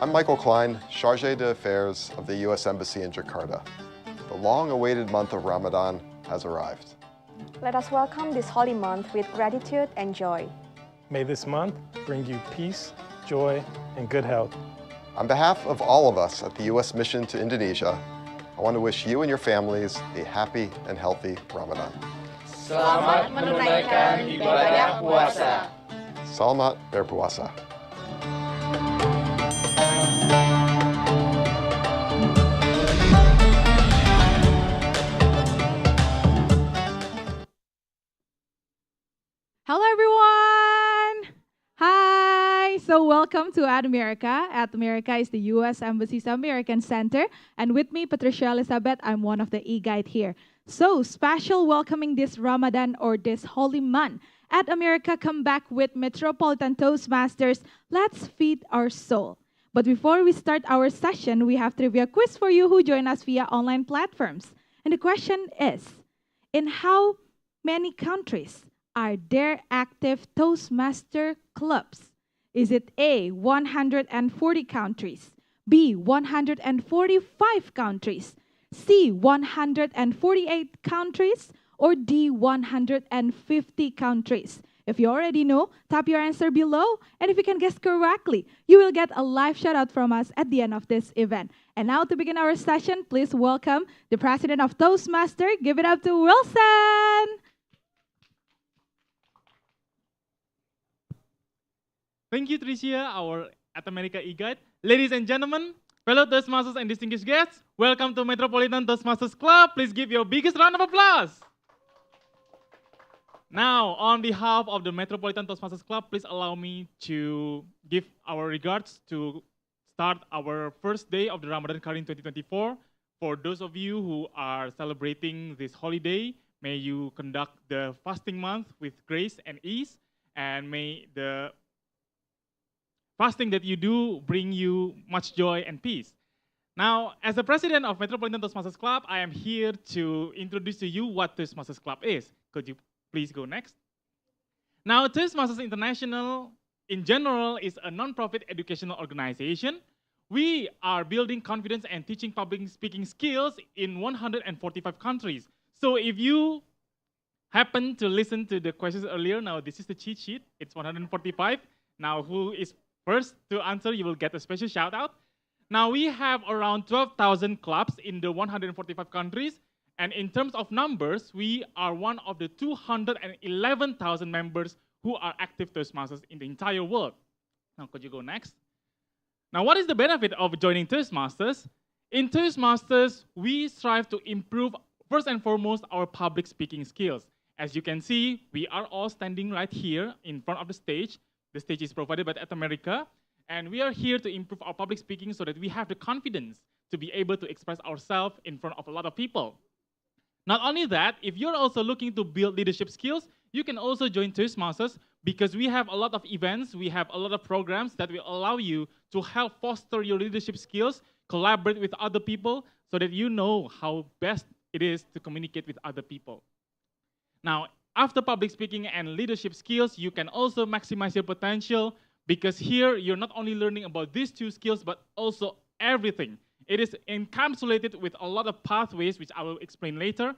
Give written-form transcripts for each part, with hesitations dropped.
I'm Michael Klein, Chargé d'Affaires of the U.S. Embassy in Jakarta. The long-awaited month of Ramadan has arrived. Let us welcome this holy month with gratitude and joy. May this month bring you peace, joy, and good health. On behalf of all of us at the U.S. Mission to Indonesia, I want to wish you and your families a happy and healthy Ramadan. Selamat menunaikan ibadah puasa. Selamat berpuasa. Hello everyone! Hi! So welcome to At America. At America is the U.S. Embassy's American Center. And with me, Patricia Elizabeth, I'm one of the e-guide here. So special welcoming this Ramadan or this holy month. At America, come back with Metropolitan Toastmasters. Let's feed our soul. But before we start our session, we have trivia quiz for you who join us via online platforms. And the question is, in how many countries are there active Toastmaster clubs? Is it A, 140 countries, B, 145 countries, C, 148 countries, or D, 150 countries? If you already know, type your answer below, and if you can guess correctly, you will get a live shout-out from us at the end of this event. And now to begin our session, please welcome the president of Toastmaster. Give it up to Wilson! Thank you, Tricia, our At America e-guide. Ladies and gentlemen, fellow Toastmasters and distinguished guests, welcome to Metropolitan Toastmasters Club. Please give your biggest round of applause. Now, on behalf of the Metropolitan Toastmasters Club, please allow me to give our regards to start our first day of the Ramadan Kareem 2024. For those of you who are celebrating this holiday, may you conduct the fasting month with grace and ease, and may the fasting that you do bring you much joy and peace. Now, as the president of Metropolitan Toastmasters Club, I am here to introduce to you what Toastmasters Club is. Could you please go next? Now, Toastmasters International, in general, is a non-profit educational organization. We are building confidence and teaching public speaking skills in 145 countries. So if you happen to listen to the questions earlier, now this is the cheat sheet. It's 145. Now, who is first to answer, you will get a special shout out. Now we have around 12,000 clubs in the 145 countries. And in terms of numbers, we are one of the 211,000 members who are active Toastmasters in the entire world. Now could you go next? Now what is the benefit of joining Toastmasters? In Toastmasters, we strive to improve first and foremost our public speaking skills. As you can see, we are all standing right here in front of the stage. The stage is provided by At America, and we are here to improve our public speaking so that we have the confidence to be able to express ourselves in front of a lot of people. Not only that, if you're also looking to build leadership skills, you can also join Toastmasters because we have a lot of events, we have a lot of programs that will allow you to help foster your leadership skills, collaborate with other people so that you know how best it is to communicate with other people. Now, after public speaking and leadership skills, you can also maximize your potential because here you're not only learning about these two skills, but also everything. It is encapsulated with a lot of pathways, which I will explain later.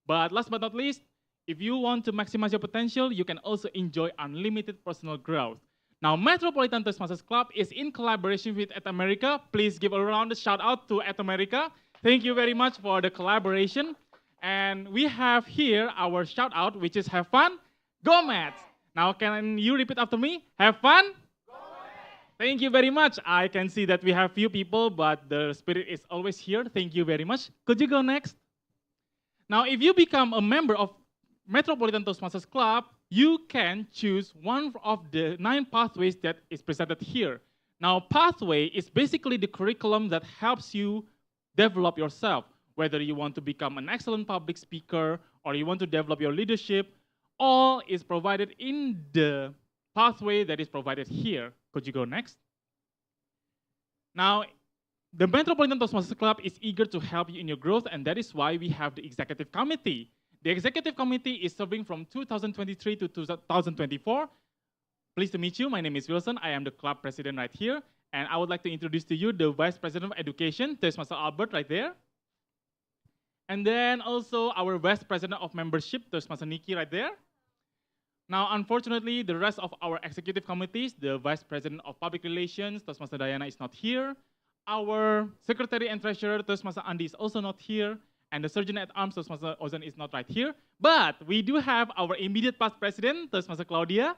But last but not least, if you want to maximize your potential, you can also enjoy unlimited personal growth. Now, Metropolitan Toastmasters Club is in collaboration with At America. Please give a round of shout out to At America. Thank you very much for the collaboration. And we have here our shout out, which is have fun, go Mets. Now, can you repeat after me? Have fun? Go Mets. Thank you very much. I can see that we have few people, but the spirit is always here. Thank you very much. Could you go next? Now, if you become a member of Metropolitan Toastmasters Club, you can choose one of the 9 pathways that is presented here. Now, pathway is basically the curriculum that helps you develop yourself. Whether you want to become an excellent public speaker or you want to develop your leadership, all is provided in the pathway that is provided here. Could you go next? Now, the Metropolitan Toastmasters Club is eager to help you in your growth, and that is why we have the Executive Committee. The Executive Committee is serving from 2023 to 2024. Pleased to meet you. My name is Wilson. I am the club president right here. And I would like to introduce to you the Vice President of Education, Toastmaster Albert, right there. And then also our Vice President of Membership, Toastmaster Nikki, right there. Now, unfortunately, the rest of our executive committees, the Vice President of Public Relations, Toastmaster Diana, is not here. Our Secretary and Treasurer, Toastmaster Andi, is also not here. And the Surgeon at Arms, Toastmaster Ozan, is not right here. But we do have our immediate past President, Toastmaster Claudia,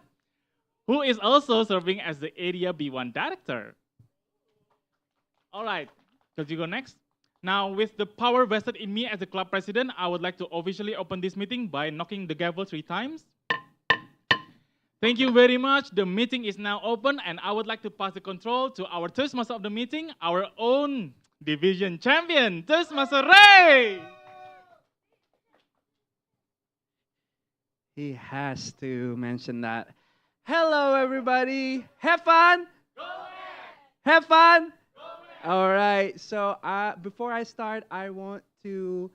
who is also serving as the Area B1 Director. All right, could you go next? Now, with the power vested in me as the club president, I would like to officially open this meeting by knocking the gavel 3 times. Thank you very much. The meeting is now open, and I would like to pass the control to our Toastmaster of the meeting, our own division champion, Toastmaster Ray. He has to mention that. Hello, everybody. Have fun? Go ahead. Have fun? Go ahead. All right. So before I start, I want to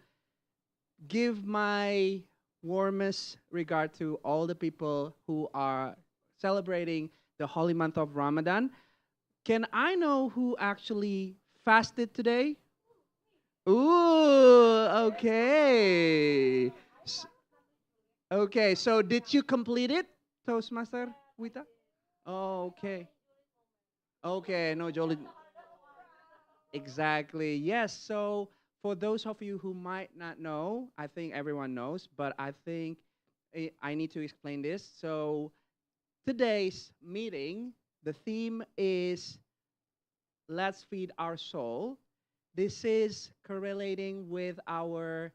give my warmest regard to all the people who are celebrating the holy month of Ramadan. Can I know who actually fasted today? Ooh, okay. Okay, so did you complete it, Toastmaster Wita? Oh, okay. Okay, no, Jolie. Exactly, yes. So for those of you who might not know, I think everyone knows, but I think I need to explain this. So today's meeting, the theme is Let's Feed Our Soul. This is correlating with our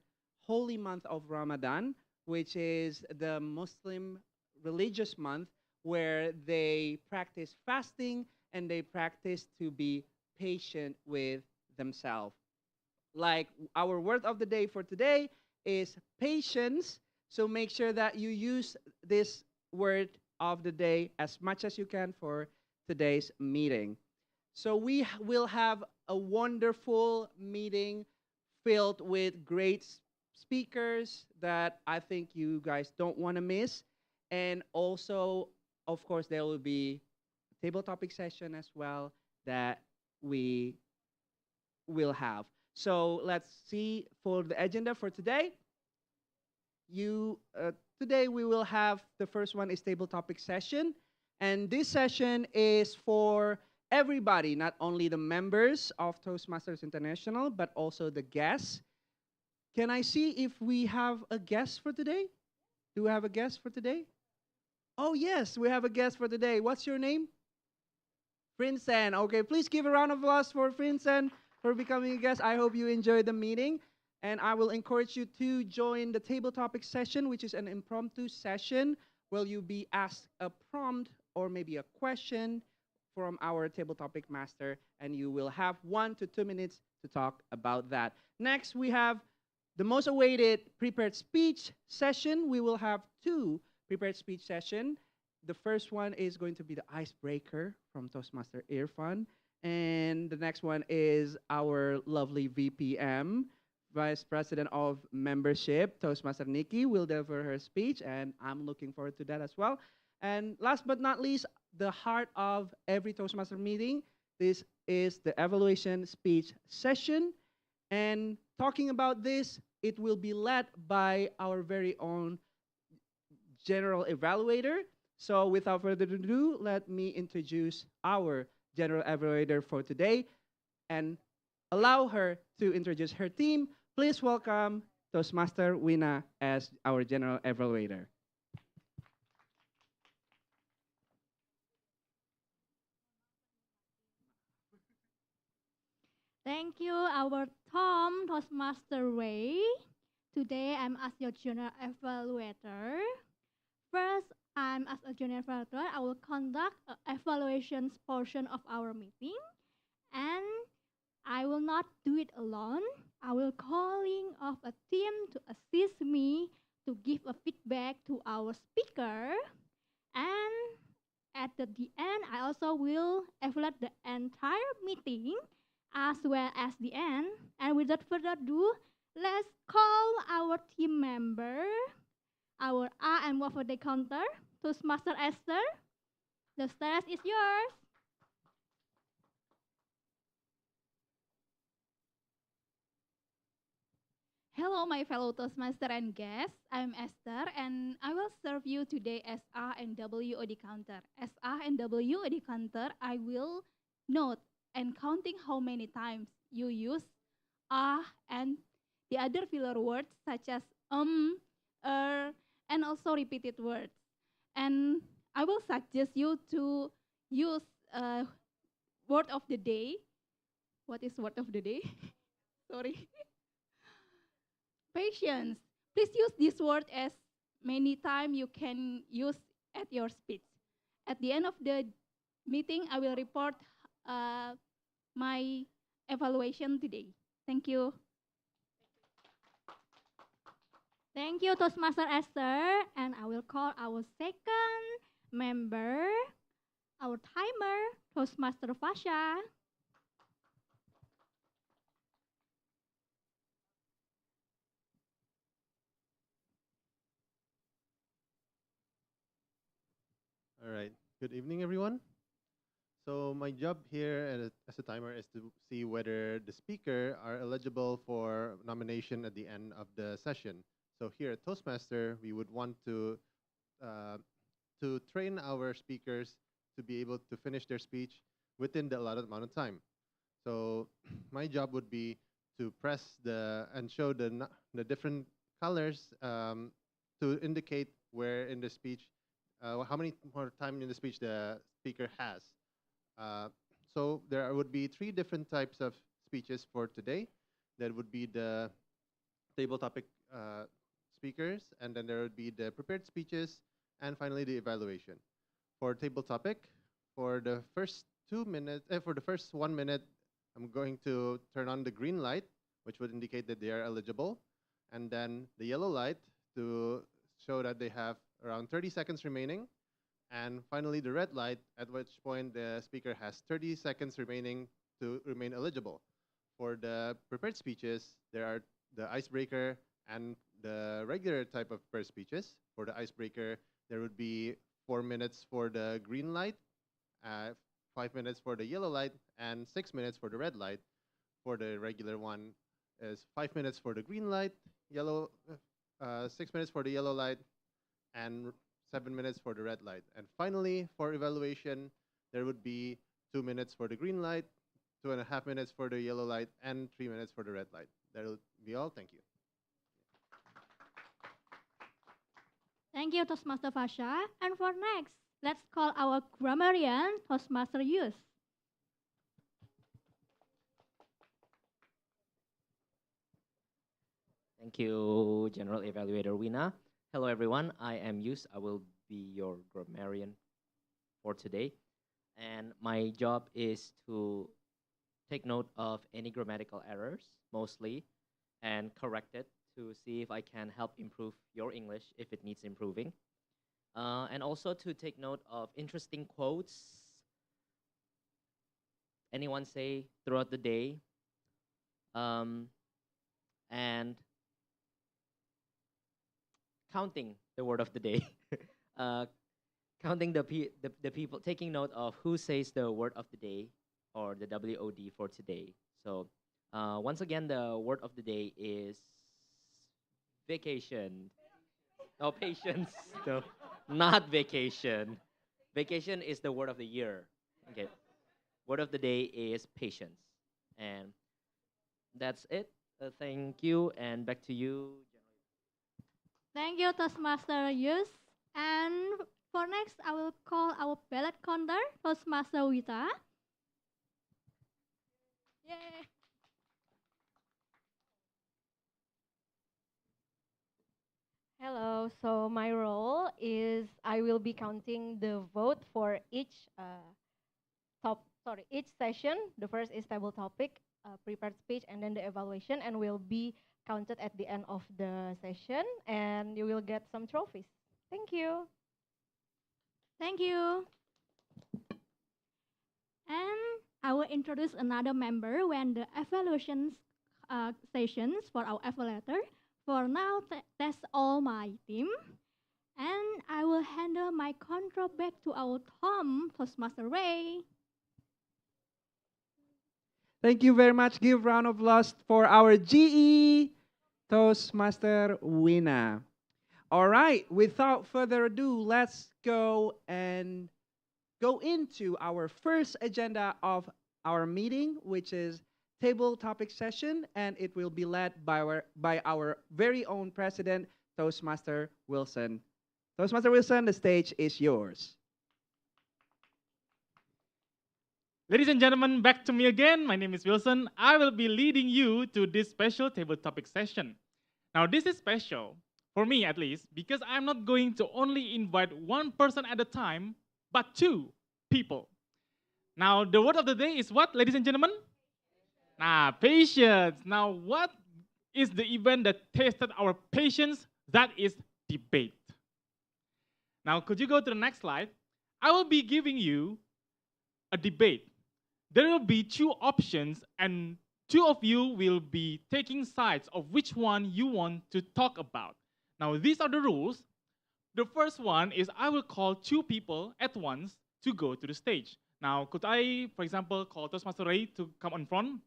holy month of Ramadan, which is the Muslim religious month where they practice fasting and they practice to be patient with themselves. Like our word of the day for today is patience. So make sure that you use this word of the day as much as you can for today's meeting. So we will have a wonderful meeting filled with great speakers that I think you guys don't want to miss. And also, of course, there will be a table topic session as well that we will have. So let's see for the agenda for today. Today we will have the first one is table topic session. And this session is for everybody, not only the members of Toastmasters International, but also the guests. Can I see if we have a guest for today? Do we have a guest for today? Oh, yes, we have a guest for today. What's your name? Prinsen. Okay, please give a round of applause for Prinsen for becoming a guest. I hope you enjoyed the meeting. And I will encourage you to join the table topic session, which is an impromptu session where you'll be asked a prompt or maybe a question from our table topic master, and you will have 1 to 2 minutes to talk about that. Next, we have the most awaited prepared speech session. We will have 2 prepared speech sessions. The first one is going to be the icebreaker from Toastmaster Irfan. And the next one is our lovely VPM, Vice President of Membership, Toastmaster Nikki, will deliver her speech, and I'm looking forward to that as well. And last but not least, the heart of every Toastmaster meeting, this is the evaluation speech session. And talking about this, it will be led by our very own general evaluator. So without further ado, let me introduce our general evaluator for today and allow her to introduce her team. Please welcome Toastmaster Wina as our general evaluator. Thank you, our Tom Toastmaster Ray. Today, I'm as your general evaluator. First, I'm as a general evaluator. I will conduct an evaluation portion of our meeting, and I will not do it alone. I will calling of a team to assist me to give a feedback to our speaker, and at the end, I also will evaluate the entire meeting as well as the end. And without further ado, let's call our team member, our R and W for the counter, Toastmaster Esther. The stage is yours. Hello, my fellow Toastmaster and guests. I'm Esther, and I will serve you today as R and W on the counter. As R and W on the counter, I will note and counting how many times you use and the other filler words such as and also repeated words. And I will suggest you to use word of the day. What is word of the day? Sorry. Patience. Please use this word as many times you can use at your speech. At the end of the meeting, I will report my evaluation today. Thank you. Thank you, Toastmaster Esther. And I will call our second member, our timer, Toastmaster Fasha. All right. Good evening, everyone. So my job here as a timer is to see whether the speaker are eligible for nomination at the end of the session. So here at Toastmaster, we would want to train our speakers to be able to finish their speech within the allotted amount of time. So my job would be to press and show the different colors to indicate where in the speech, how many more time in the speech the speaker has. So there would be 3 different types of speeches for today. There would be the table topic speakers, and then there would be the prepared speeches, and finally the evaluation. For table topic, for the first 2 minutes, for the first 1 minute, I'm going to turn on the green light, which would indicate that they are eligible, and then the yellow light to show that they have around 30 seconds remaining, and finally the red light, at which point the speaker has 30 seconds remaining to remain eligible. For the prepared speeches, there are the icebreaker and the regular type of prepared speeches. For the icebreaker, there would be 4 minutes for the green light, 5 minutes for the yellow light, and 6 minutes for the red light. For the regular one is 5 minutes for the green light, 6 minutes for the yellow light, and 7 minutes for the red light. And finally, for evaluation, there would be 2 minutes for the green light, 2.5 minutes for the yellow light, and 3 minutes for the red light. That'll be all. Thank you. Thank you, Toastmaster Fasha. And for next, let's call our grammarian, Toastmaster Yus. Thank you, General Evaluator Wina. Hello, everyone. I am Yus. I will be your grammarian for today. And my job is to take note of any grammatical errors, mostly, and correct it to see if I can help improve your English if it needs improving. And also to take note of interesting quotes anyone say throughout the day. And counting the word of the day. Counting the people, taking note of who says the word of the day or the WOD for today. So once again, the word of the day is vacation. No, patience. No, not vacation. Vacation is the word of the year. Okay. Word of the day is patience. And that's it. Thank you, and back to you. Thank you, Toastmaster Yus. And for next, I will call our ballot counter, Toastmaster Wita. Yay! Hello, so my role is I will be counting the vote for each each session. The first is table topic, prepared speech, and then the evaluation, and will be counted at the end of the session, and you will get some trophies. Thank you. Thank you. And I will introduce another member when the evaluation sessions for our evaluator. For now, that's all my team. And I will handle my control back to our Tom, Toastmaster Ray. Thank you very much. Give round of applause for our GE Toastmaster Wina. All right, without further ado, let's go into our first agenda of our meeting, which is table topic session, and it will be led by our very own president, Toastmaster Wilson. Toastmaster Wilson, the stage is yours. Ladies and gentlemen, back to me again. My name is Wilson. I will be leading you to this special table topic session. Now, this is special, for me at least, because I'm not going to only invite one person at a time, but two people. Now, the word of the day is what, ladies and gentlemen? Patience. Now, what is the event that tested our patience? That is debate. Now, could you go to the next slide? I will be giving you a debate. There will be two options, and two of you will be taking sides of which one you want to talk about. Now, these are the rules. The first one is I will call two people at once to go to the stage. Now, could I, for example, call Toastmaster Ray to come on front?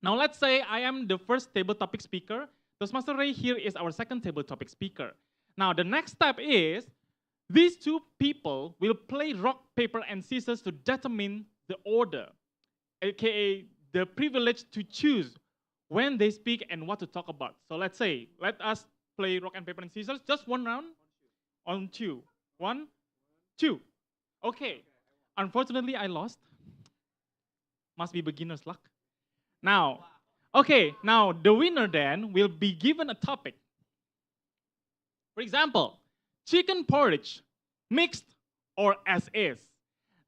Now, let's say I am the first table topic speaker. Toastmaster Ray here is our second table topic speaker. Now, the next step is these two people will play rock, paper, and scissors to determine the order, aka the privilege to choose when they speak and what to talk about. So let's say, let us play rock and paper and scissors, just one round on two. 1, 2. Okay. Unfortunately, I lost. Must be beginner's luck. Now, okay, now the winner then will be given a topic. For example, chicken porridge, mixed or as is.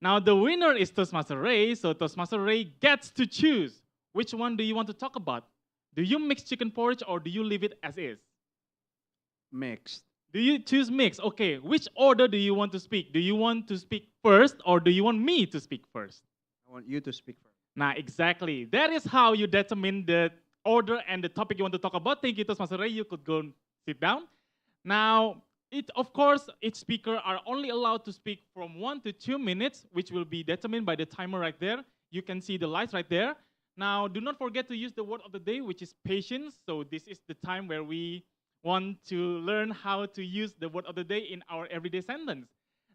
Now the winner is Toastmaster Ray, so Toastmaster Ray gets to choose. Which one do you want to talk about? Do you mix chicken porridge or do you leave it as is? Mixed. Do you choose mixed? Okay, which order do you want to speak? Do you want to speak first or do you want me to speak first? I want you to speak first. Now, exactly. That is how you determine the order and the topic you want to talk about. Thank you, Toastmaster Ray. You could go and sit down. Now, of course, each speaker are only allowed to speak from 1 to 2 minutes, which will be determined by the timer right there. You can see the lights right there. Now, do not forget to use the word of the day, which is patience. So this is the time where we want to learn how to use the word of the day in our everyday sentence.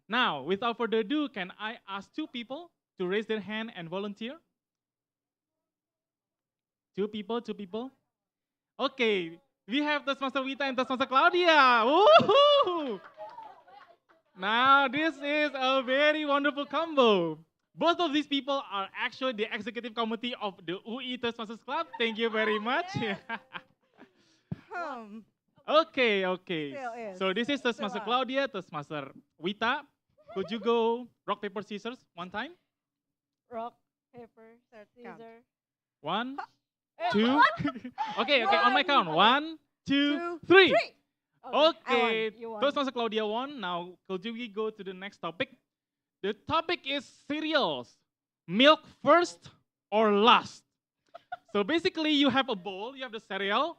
Now, without further ado, can I ask two people to raise their hand and volunteer? Two people. Okay, we have Toastmaster Vita and Toastmaster Claudia. Woohoo! Now, this is a very wonderful combo. Both of these people are actually the executive committee of the UI Toastmasters Club. Thank you very much. Okay. So this is Toastmaster Claudia, Toastmaster Vita. Could you go rock, paper, scissors one time? Rock, paper, scissors. 1, 2. Okay, on my count. 1, 2, 3. Okay, Toastmaster Claudia won. Now, could we go to the next topic? The topic is cereals. Milk first or last? So basically, you have a bowl, you have the cereal.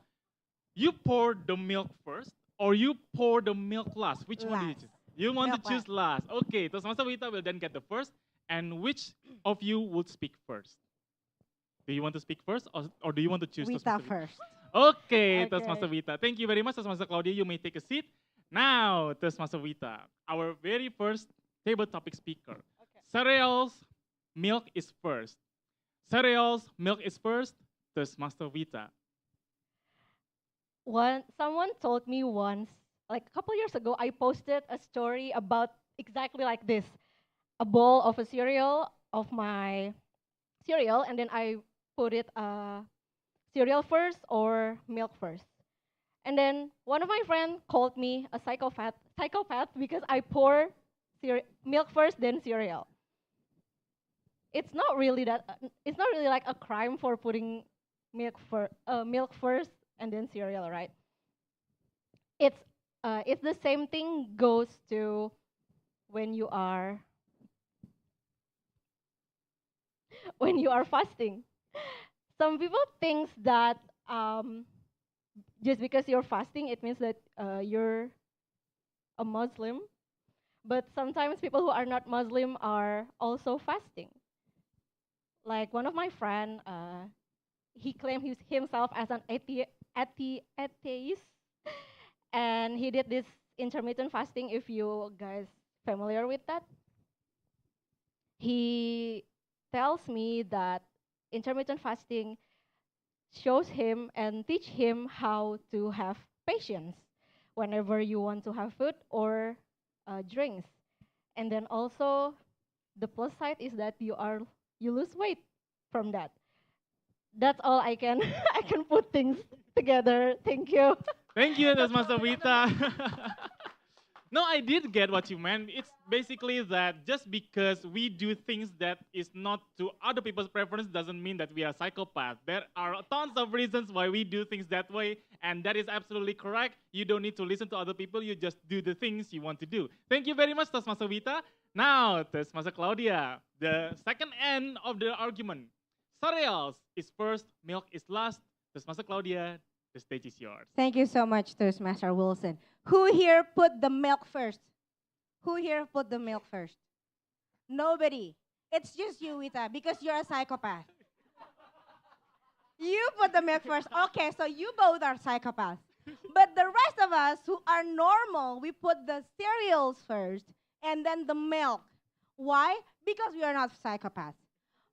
You pour the milk first or you pour the milk last? Which one do you choose? You want to choose last. Okay, Toastmaster Vita will then get the first. And which of you would speak first? Do you want to speak first or do you want to choose Vita first? Okay, Toastmaster Vita. Thank you very much, Toastmaster Claudia. You may take a seat. Now, Toastmaster Vita, our very first table topic speaker. Cereals, milk is first. Cereals, milk is first. Toastmaster Vita. Someone told me once, like a couple years ago, I posted a story about exactly like this. A bowl of a cereal, of my cereal, and then I put it cereal first or milk first. And then one of my friends called me a psychopath because I pour milk first, then cereal. It's not really like a crime for putting milk first and then cereal, right? It's the same thing goes to when you are fasting. Some people think that just because you're fasting, it means that you're a Muslim. But sometimes people who are not Muslim are also fasting. Like one of my friend, he claimed himself as an atheist, and he did this intermittent fasting. If you guys familiar with that, he tells me that intermittent fasting shows him and teach him how to have patience whenever you want to have food or drinks. And then also the plus side is that you lose weight from that. That's all I can I can put things together. Thank you. Thank you, Toastmaster Vita. No, I did get what you meant. It's basically that just because we do things that is not to other people's preference doesn't mean that we are psychopaths. There are tons of reasons why we do things that way, and that is absolutely correct. You don't need to listen to other people. You just do the things you want to do. Thank you very much, Toastmaster Vita. Now, Toastmaster Claudia, the second end of the argument. Cereals is first, milk is last. Toastmaster Claudia, the stage is yours. Thank you so much, Toastmaster Wilson. Who here put the milk first? Who here put the milk first? Nobody. It's just you, Wita, because you're a psychopath. You put the milk first. Okay, so you both are psychopaths. But the rest of us who are normal, we put the cereals first and then the milk. Why? Because we are not psychopaths.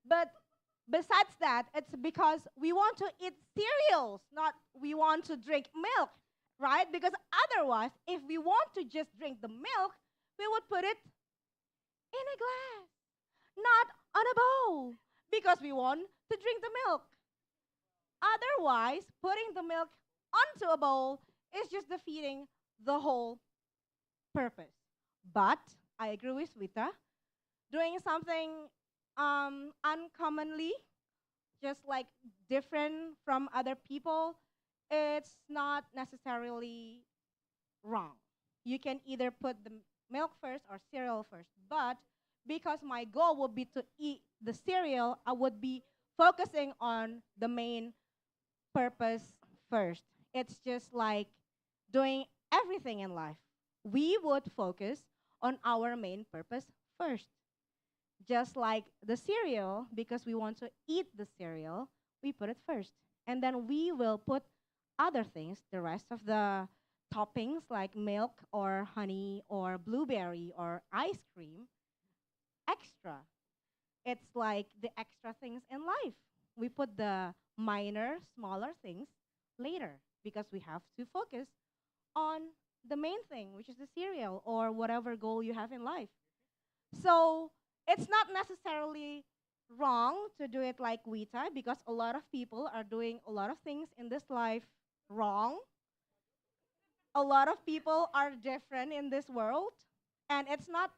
But besides that, it's because we want to eat cereals, not we want to drink milk, right? Because otherwise, if we want to just drink the milk, we would put it in a glass, not on a bowl, because we want to drink the milk. Otherwise, putting the milk onto a bowl is just defeating the whole purpose. But I agree with Vita. Doing something uncommonly, just like different from other people, it's not necessarily wrong. You can either put the milk first or cereal first. But because my goal would be to eat the cereal, I would be focusing on the main purpose first. It's just like doing everything in life. We would focus on our main purpose first. Just like the cereal, because we want to eat the cereal, we put it first. And then we will put other things, the rest of the toppings like milk or honey or blueberry or ice cream, extra. It's like the extra things in life. We put the minor, smaller things later because we have to focus on the main thing, which is the cereal or whatever goal you have in life. So it's not necessarily wrong to do it like Wita because a lot of people are doing a lot of things in this life wrong. A lot of people are different in this world, and it's not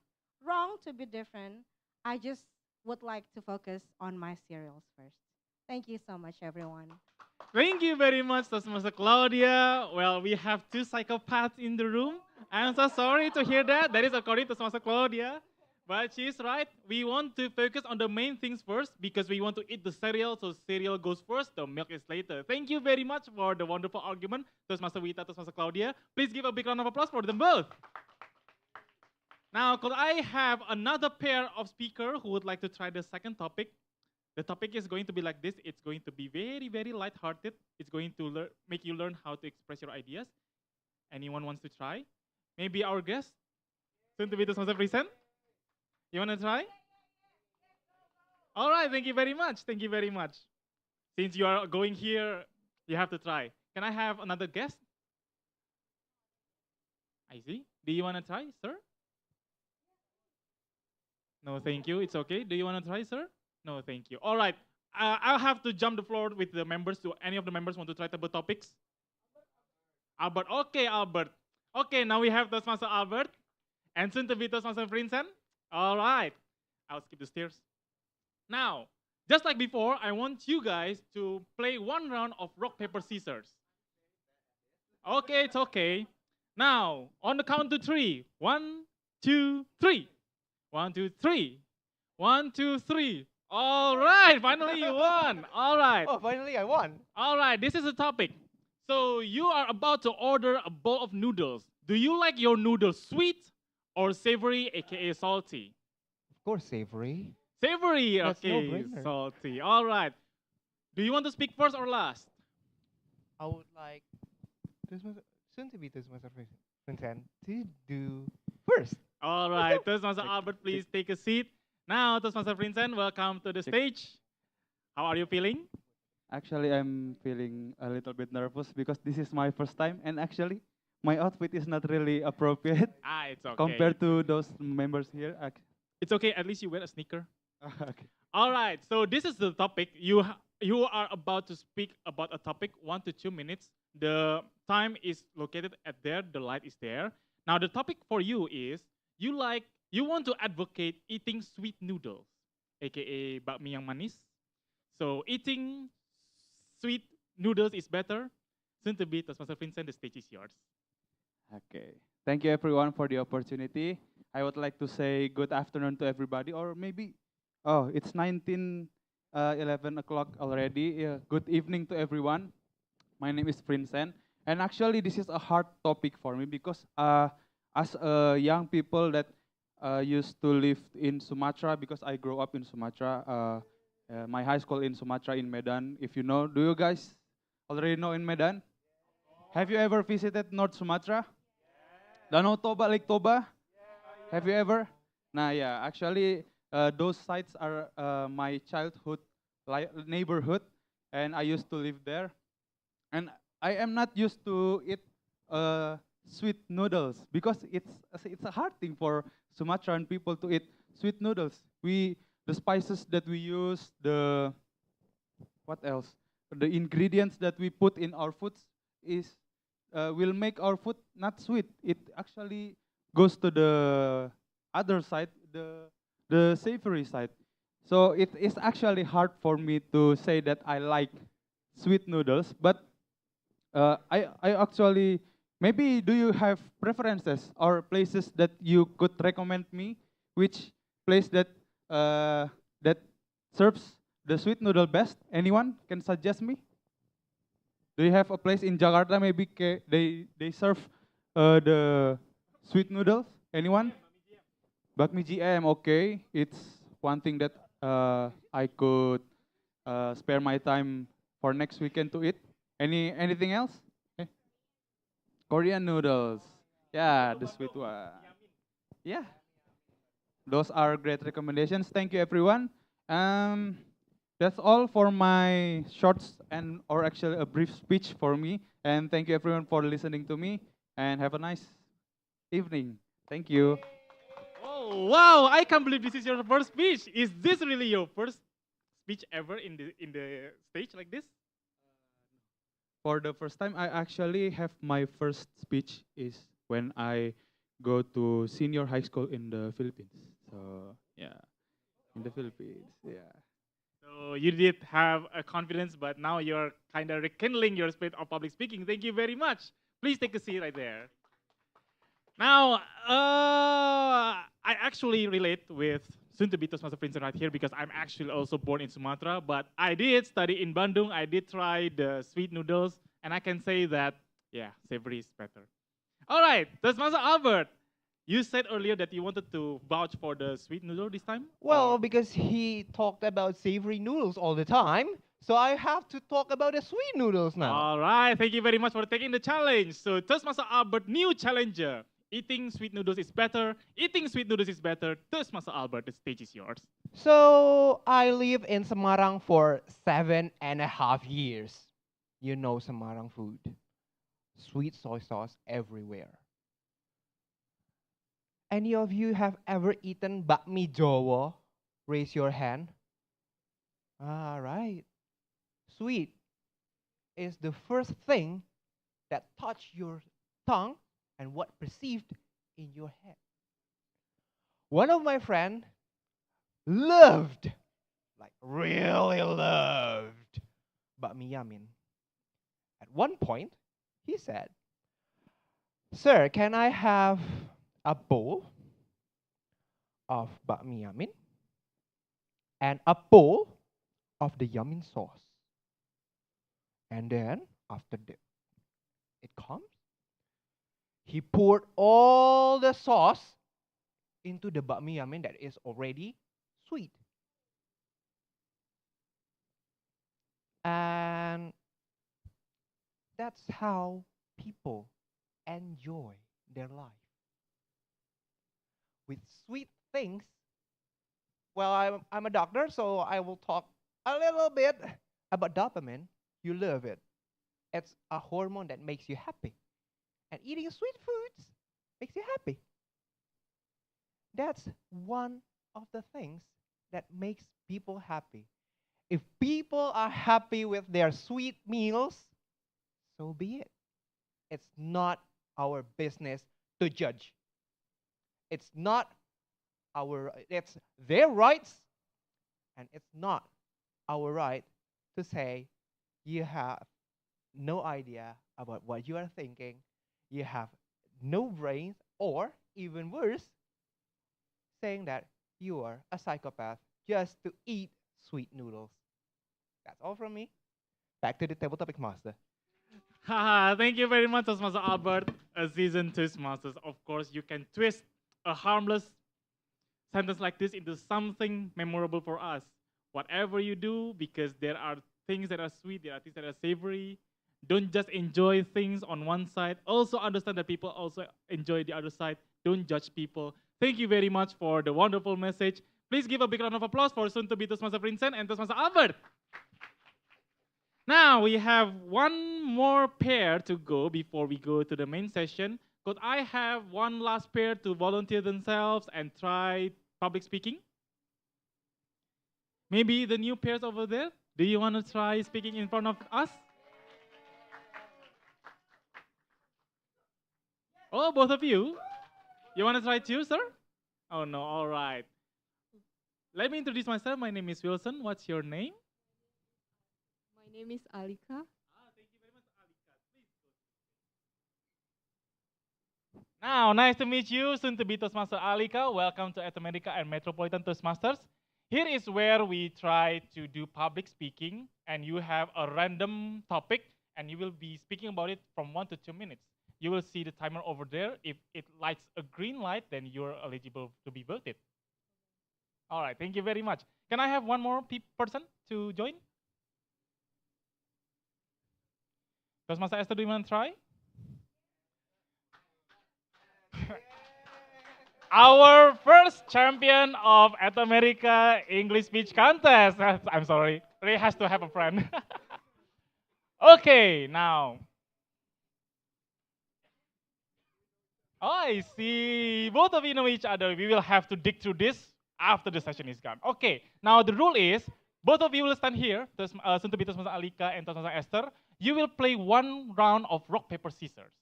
wrong to be different. I just would like to focus on my cereals first. Thank you so much, everyone. Thank you very much, Toastmaster Claudia. Well, we have two psychopaths in the room. I'm so sorry to hear that. That is according to Toastmaster Claudia. But she's right. We want to focus on the main things first because we want to eat the cereal. So cereal goes first, the milk is later. Thank you very much for the wonderful argument, Toastmaster Wita, Toastmaster Claudia. Please give a big round of applause for them both. Now, could I have another pair of speakers who would like to try the second topic? The topic is going to be like this. It's going to be very, very lighthearted. It's going to make you learn how to express your ideas. Anyone wants to try? Maybe our guest, soon to be Toastmaster present. You want to try? All right, thank you very much. Thank you very much. Since you are going here, you have to try. Can I have another guest? I see. Do you want to try, sir? No, thank you. It's okay. Do you want to try, sir? No, thank you. All right. I'll have to jump the floor with the members. Do any of the members want to try the topics? Albert. Okay, Albert. Okay, now we have Toastmaster Albert and soon to be Toastmaster Vincent. All right. I'll skip the stairs. Now, just like before, I want you guys to play one round of rock, paper, scissors. Okay, it's okay. Now, on the count to three. 1, 2, 3. 1, 2, 3. 1, 2, 3. All right, finally you won. All right. Oh, finally I won. All right, this is the topic. So you are about to order a bowl of noodles. Do you like your noodles sweet or savory, aka salty? Of course, savory. Savory, That's okay, no-brainer. salty. All right. Do you want to speak first or last? I would like soon to be Toastmaster Vincent to do first. All right, Toastmaster Albert, please take a seat. Now, Toastmaster Vincent, welcome to the stage. How are you feeling? Actually, I'm feeling a little bit nervous because this is my first time, and actually, my outfit is not really appropriate It's okay. compared to those members here. It's okay, at least you wear a sneaker. Okay. All right, so this is the topic. You are about to speak about a topic, 1 to 2 minutes. The time is located at there, the light is there. Now, the topic for you is, you want to advocate eating sweet noodles, aka bakmi yang manis. So eating sweet noodles is better. Soon to be Toastmaster Vincent, the stage is yours. Okay. Thank you everyone for the opportunity. I would like to say good afternoon to everybody, or maybe, it's 11 o'clock already. Good evening to everyone. My name is Vincent, and actually this is a hard topic for me because as a young people that used to live in Sumatra, because I grew up in Sumatra. My high school in Sumatra in Medan. If you know, do you guys already know in Medan? Have you ever visited North Sumatra? Danau Toba, Lake Toba? Have you ever? Nah, yeah, actually those sites are my childhood neighborhood, and I used to live there. And I am not used to eat sweet noodles because it's a hard thing for Sumatran people to eat sweet noodles. The spices that we use, what else? The ingredients that we put in our foods will make our food not sweet. It actually goes to the other side, the savory side. So it is actually hard for me to say that I like sweet noodles, but I actually, maybe do you have preferences or places that you could recommend me? Which place that serves the sweet noodle best? Anyone can suggest me? Do you have a place in Jakarta? Maybe they serve the sweet noodles. Anyone? Bakmi GM. Okay, it's one thing that I could spare my time for next weekend to eat. Anything else? Korean noodles. Yeah, the sweet one. Yeah. Those are great recommendations. Thank you, everyone. That's all for my shorts or actually a brief speech for me. And thank you, everyone, for listening to me. And have a nice evening. Thank you. Oh wow! I can't believe this is your first speech. Is this really your first speech ever in the stage like this? For the first time, I actually have my first speech is when I go to senior high school in the Philippines. So yeah, in the Philippines, yeah. So you did have a confidence, but now you're kind of rekindling your spirit of public speaking. Thank you very much. Please take a seat right there. Now, I actually relate with soon-to-be Toastmaster Vincent right here because I'm actually also born in Sumatra, but I did study in Bandung. I did try the sweet noodles, and I can say that, yeah, savory is better. All right, Toastmaster Albert, you said earlier that you wanted to vouch for the sweet noodle this time? Well, because he talked about savory noodles all the time, so I have to talk about the sweet noodles now. All right, thank you very much for taking the challenge. So Toastmaster Albert, new challenger. Eating sweet noodles is better. Eating sweet noodles is better. Toastmaster Albert, the stage is yours. So I live in Semarang for 7.5 years. You know Semarang food. Sweet soy sauce everywhere. Any of you have ever eaten bakmi Jawa? Raise your hand. All right. Sweet is the first thing that touch your tongue and what perceived in your head. One of my friend loved, like really loved, bakmi yamin. At one point, he said, "Sir, can I have a bowl of bakmi yamin and a bowl of the yamin sauce?" And then after it comes, he poured all the sauce into the bakmi yamin that is already sweet. And that's how people enjoy their life. With sweet things, well, I'm a doctor, so I will talk a little bit about dopamine. You love it. It's a hormone that makes you happy. And eating sweet foods makes you happy. That's one of the things that makes people happy. If people are happy with their sweet meals, so be it. It's not our business to judge. It's not it's their rights, and it's not our right to say you have no idea about what you are thinking, you have no brains, or even worse, saying that you are a psychopath just to eat sweet noodles. That's all from me. Back to the table topic master. Haha, thank you very much, Toastmaster Albert, a seasoned Toastmasters. Of course, you can twist a harmless sentence like this into something memorable for us. Whatever you do, because there are things that are sweet, there are things that are savory. Don't just enjoy things on one side. Also understand that people also enjoy the other side. Don't judge people. Thank you very much for the wonderful message. Please give a big round of applause for soon-to-be Toastmaster Vincent and Toastmaster Albert. Now we have one more pair to go before we go to the main session. Could I have one last pair to volunteer themselves and try public speaking? Maybe the new pairs over there? Do you want to try speaking in front of us? Oh, both of you? You want to try too, sir? Oh no, all right. Let me introduce myself. My name is Wilson. What's your name? My name is Alika. Now, nice to meet you, soon to be Toastmaster Alika. Welcome to America and Metropolitan Toastmasters. Here is where we try to do public speaking, and you have a random topic, and you will be speaking about it from 1 to 2 minutes. You will see the timer over there. If it lights a green light, then you're eligible to be voted. All right, thank you very much. Can I have one more person to join? Toastmaster Esther, do you want to try? Our first champion of America English speech contest. I'm sorry, Ray has to have a friend. Okay, now. Oh, I see. Both of you know each other. We will have to dig through this after the session is gone. Okay, now the rule is, both of you will stand here, soon to be Toastmaster Alika and Toastmaster Esther. You will play one round of rock, paper, scissors.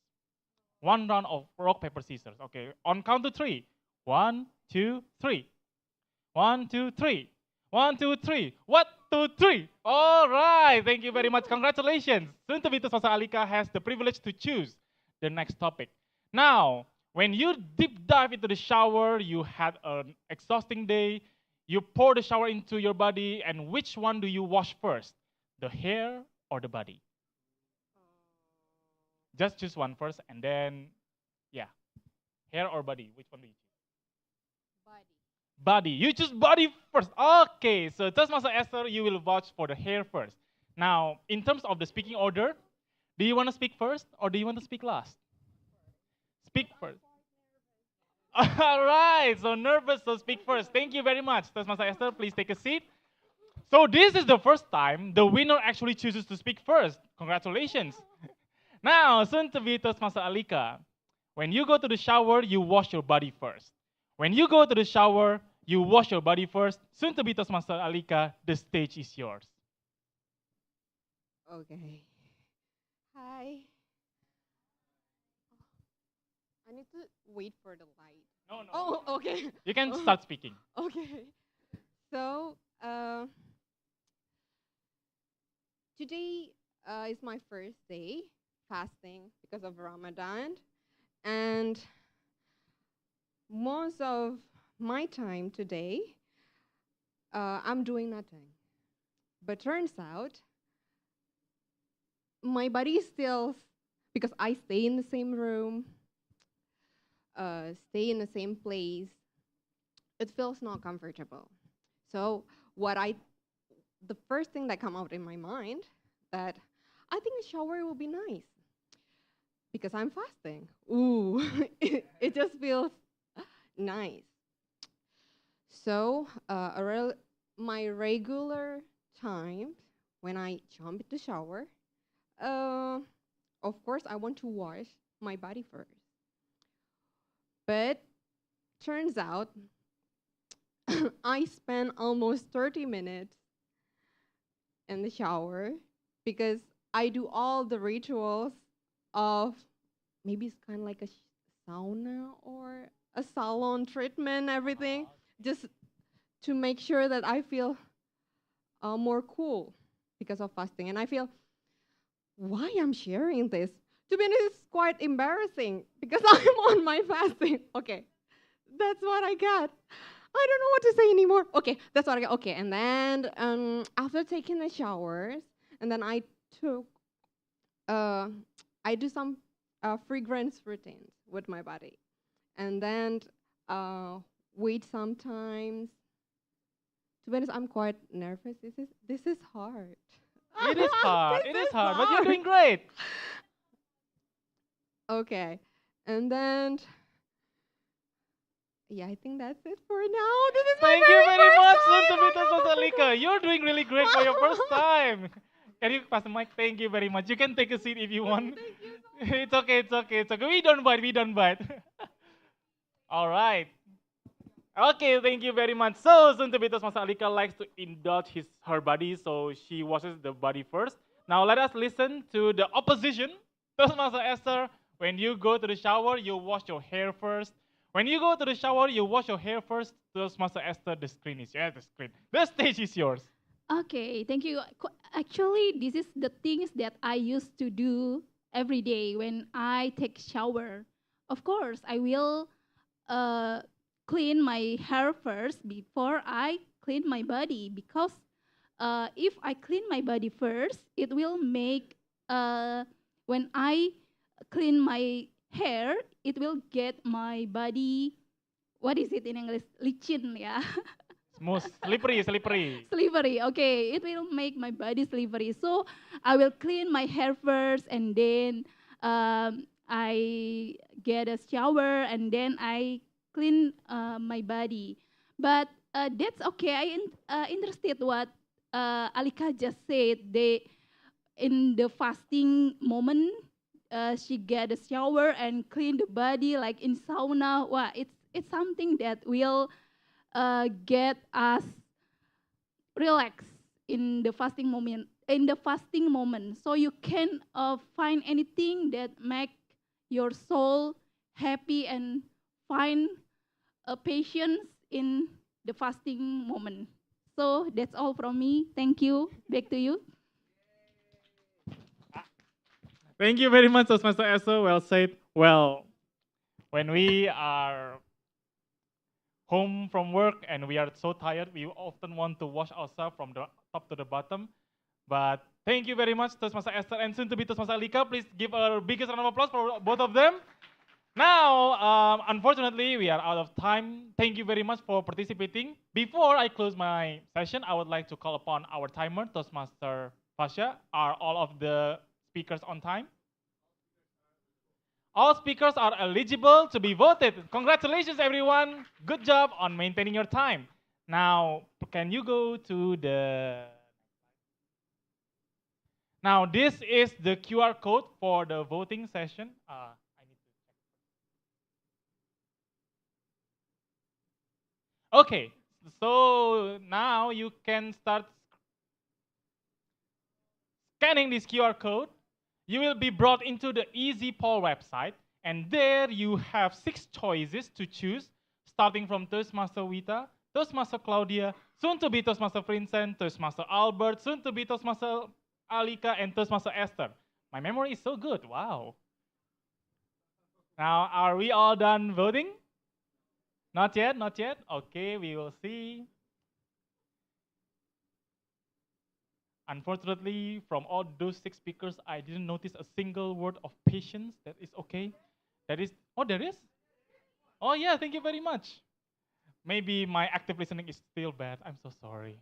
One round of rock, paper, scissors. Okay, on count to 3. 1, 2, 3. 1, 2, 3. 1, 2, 3. 1, 2, 3. All right, thank you very much. Congratulations. Soon to be Toastmaster Alika has the privilege to choose the next topic. Now, when you deep dive into the shower, you had an exhausting day, you pour the shower into your body, and which one do you wash first? The hair or the body? Just choose one first, and then, yeah. Hair or body? Which one do you choose? Body. You choose body first. Okay, so Toastmaster Esther, you will vouch for the hair first. Now, in terms of the speaking order, do you want to speak first or do you want to speak last? Speak first. All right, so nervous, so speak first. Thank you very much. Toastmaster Esther, please take a seat. So this is the first time the winner actually chooses to speak first. Congratulations. Now, soon to be Toastmaster Alika. When you go to the shower, you wash your body first. When you go to the shower, you wash your body first. Soon to be Toastmaster Alika, the stage is yours. Okay. Hi. I need to wait for the light. No, no. Oh, okay. You can start speaking. Okay. So, today is my first day fasting because of Ramadan. And most of my time today, I'm doing nothing. But turns out, my body is still, because I stay in the same room, stay in the same place, it feels not comfortable. So the first thing that come out in my mind that I think a shower will be nice because I'm fasting. Ooh, it just feels nice. So, my regular time when I jump in the shower, uh, of course, I want to wash my body first. But turns out I spend almost 30 minutes in the shower because I do all the rituals of maybe it's kind of like a sauna or a salon treatment, everything, just to make sure that I feel more cool because of fasting. And I feel, why I'm sharing this? To be honest, it's quite embarrassing because I'm on my fasting. Okay, that's what I got. I don't know what to say anymore. Okay, that's what I got. Okay, and then after taking the showers, and then took, I do some fragrance routines with my body, and then wait sometimes. To be honest, I'm quite nervous. This is hard. It is hard. This It is is hard, but you're doing great. Okay, and then yeah, I think that's it for now. This is my Thank you very first much, time. Suntabita Sasalika. You're doing really great for your first time. Can you pass the mic? Thank you very much. You can take a seat if you want. Thank you so It's okay, it's okay, it's okay. We don't bite, we don't bite. All right. Okay, thank you very much. So, Suntabita Sasalika likes to indulge her body, so she washes the body first. Now, let us listen to the opposition. Toastmaster Esther, when you go to the shower, you wash your hair first. When you go to the shower, you wash your hair first. Toastmaster Esther, the screen is yours. The screen. The stage is yours. Okay, thank you. Actually, this is the things that I used to do every day when I take shower. Of course, I will clean my hair first before I clean my body because if I clean my body first, it will make when I clean my hair, it will get my body. What is it in English? Licin, yeah. Smooth, slippery, slippery. Slippery. Okay, it will make my body slippery. So I will clean my hair first, and then I get a shower, and then I clean my body. But that's okay. I interested what Alika just said. They in the fasting moment, she get a shower and clean the body like in sauna. Wow, it's something that will get us relax in the fasting moment. In the fasting moment, so you can find anything that make your soul happy and find a patience in the fasting moment. So that's all from me. Thank you. Back to you. Thank you very much, Toastmaster Esther. Well said. Well, when we are home from work and we are so tired, we often want to wash ourselves from the top to the bottom. But thank you very much, Toastmaster Esther and soon to be Toastmaster Alika. Please give a biggest round of applause for both of them. Now, unfortunately, we are out of time. Thank you very much for participating. Before I close my session, I would like to call upon our timer, Toastmaster Pasha. Are all of the speakers on time? All speakers are eligible to be voted. Congratulations, everyone. Good job on maintaining your time. Now, can you go to the... Now, this is the QR code for the voting session. Okay, so now you can start scanning this QR code. You will be brought into the Easy Poll website, and there you have 6 choices to choose, starting from Toastmaster Wita, Toastmaster Claudia, soon to be Toastmaster Vincent, Toastmaster Albert, soon to be Toastmaster Alika, and Toastmaster Esther. My memory is so good, wow. Now, are we all done voting? Not yet, not yet. Okay, we will see. Unfortunately, from all those 6 speakers, I didn't notice a single word of patience. That is okay. That is, oh, there is? Oh yeah, thank you very much. Maybe my active listening is still bad. I'm so sorry.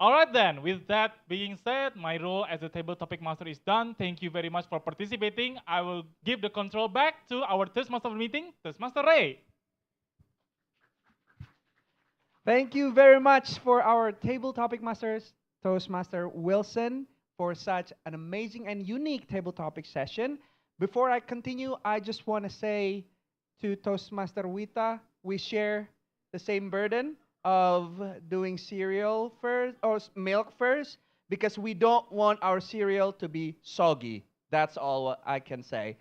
All right then, with that being said, my role as a table topic master is done. Thank you very much for participating. I will give the control back to our Toastmaster meeting, Toastmaster Ray. Thank you very much for our table topic masters, Toastmaster Wilson, for such an amazing and unique table topic session. Before I continue, I just want to say to Toastmaster Wita, we share the same burden of doing cereal first or milk first because we don't want our cereal to be soggy. That's all what I can say.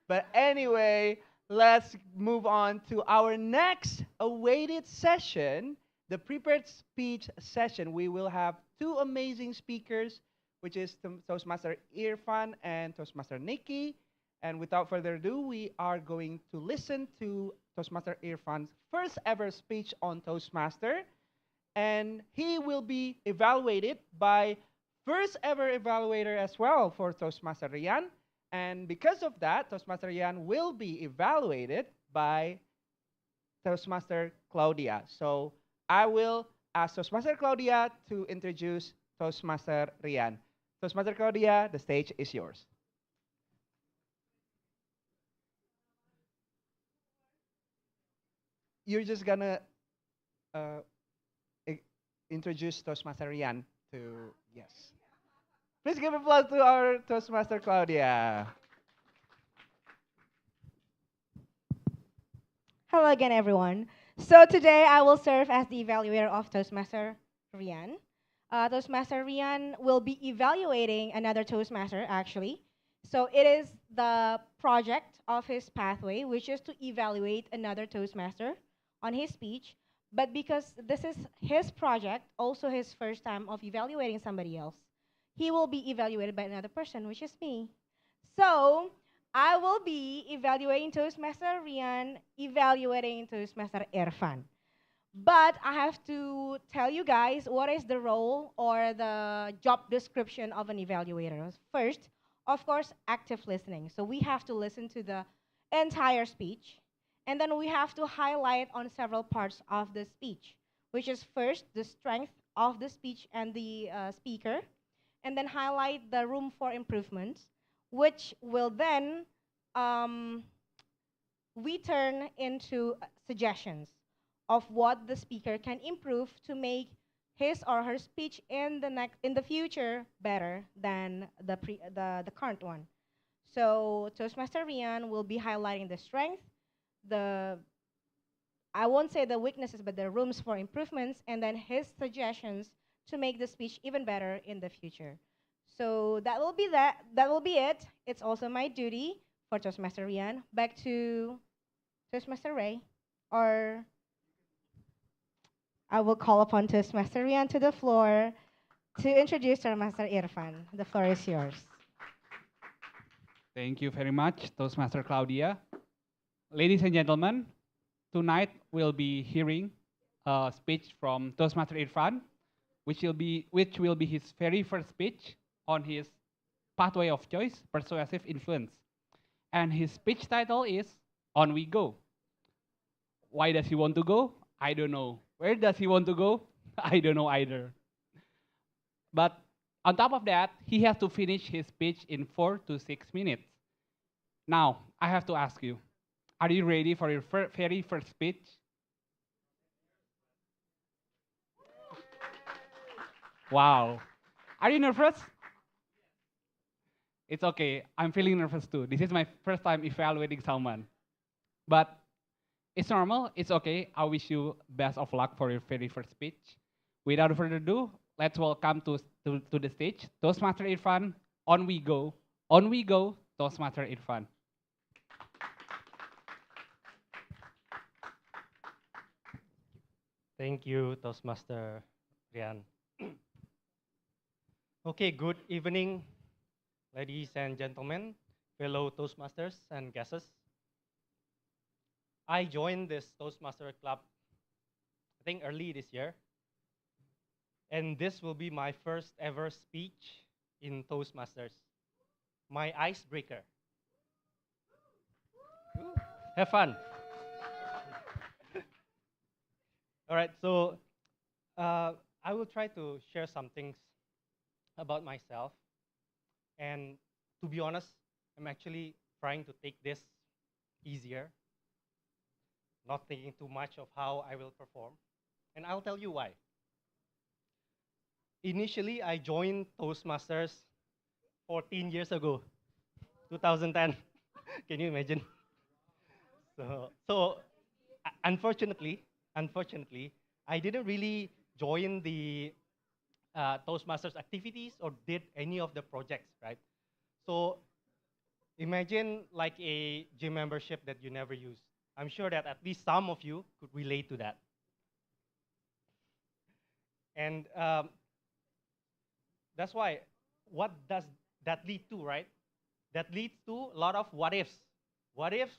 But anyway, let's move on to our next awaited session, the prepared speech session. We will have two amazing speakers, which is Toastmaster Irfan and Toastmaster Nikki. And without further ado, we are going to listen to Toastmaster Irfan's first ever speech on Toastmaster. And he will be evaluated by first ever evaluator as well for Toastmaster Rian. And because of that, Toastmaster Rian will be evaluated by Toastmaster Claudia. So I will ask Toastmaster Claudia to introduce Toastmaster Rian. Toastmaster Claudia, the stage is yours. You're just gonna introduce Toastmaster Rian to, yes. Please give applause to our Toastmaster Claudia. Hello again, everyone. So today I will serve as the evaluator of Toastmaster Rian. Toastmaster Rian will be evaluating another Toastmaster, actually. So it is the project of his pathway, which is to evaluate another Toastmaster on his speech. But because this is his project, also his first time of evaluating somebody else, he will be evaluated by another person, which is me. So I will be evaluating Toastmaster Rian, evaluating Toastmaster Irfan. But I have to tell you guys what is the role or the job description of an evaluator. First, of course, active listening. So we have to listen to the entire speech. And then we have to highlight on several parts of the speech, which is first, the strength of the speech and the speaker. And then highlight the room for improvements, which will then we turn into suggestions of what the speaker can improve to make his or her speech in the future better than the current one. So Toastmaster Rian will be highlighting the strength, I won't say the weaknesses, but the rooms for improvements, and then his suggestions to make the speech even better in the future. So that will be that. That will be it. It's also my duty for Toastmaster Rian. Back to Toastmaster Ray, or I will call upon Toastmaster Rian to the floor to introduce Toastmaster Irfan. The floor is yours. Thank you very much, Toastmaster Claudia. Ladies and gentlemen, tonight we'll be hearing a speech from Toastmaster Irfan, which will be his very first speech on his pathway of choice, persuasive influence. And his speech title is On We Go. Why does he want to go? I don't know. Where does he want to go? I don't know either. But on top of that, he has to finish his speech in 4 to 6 minutes. Now, I have to ask you, are you ready for your very first speech? Wow. Are you nervous? It's okay. I'm feeling nervous too. This is my first time evaluating someone. But it's normal. It's okay. I wish you best of luck for your very first speech. Without further ado, let's welcome to the stage Toastmaster Irfan. On we go. On we go, Toastmaster Irfan. Thank you, Toastmaster Rian. Okay, good evening, ladies and gentlemen, fellow Toastmasters and guests. I joined this Toastmaster Club, I think early this year, and this will be my first ever speech in Toastmasters, my icebreaker. Have fun. All right, so I will try to share some things about myself. And to be honest, I'm actually trying to take this easier, not thinking too much of how I will perform. And I'll tell you why. Initially, I joined Toastmasters 14 years ago, 2010. Can you imagine? So unfortunately, I didn't really join the Toastmasters activities or did any of the projects, right? So imagine like a gym membership that you never use. I'm sure that at least some of you could relate to that. And that's why, what does that lead to, right? That leads to a lot of what ifs. What if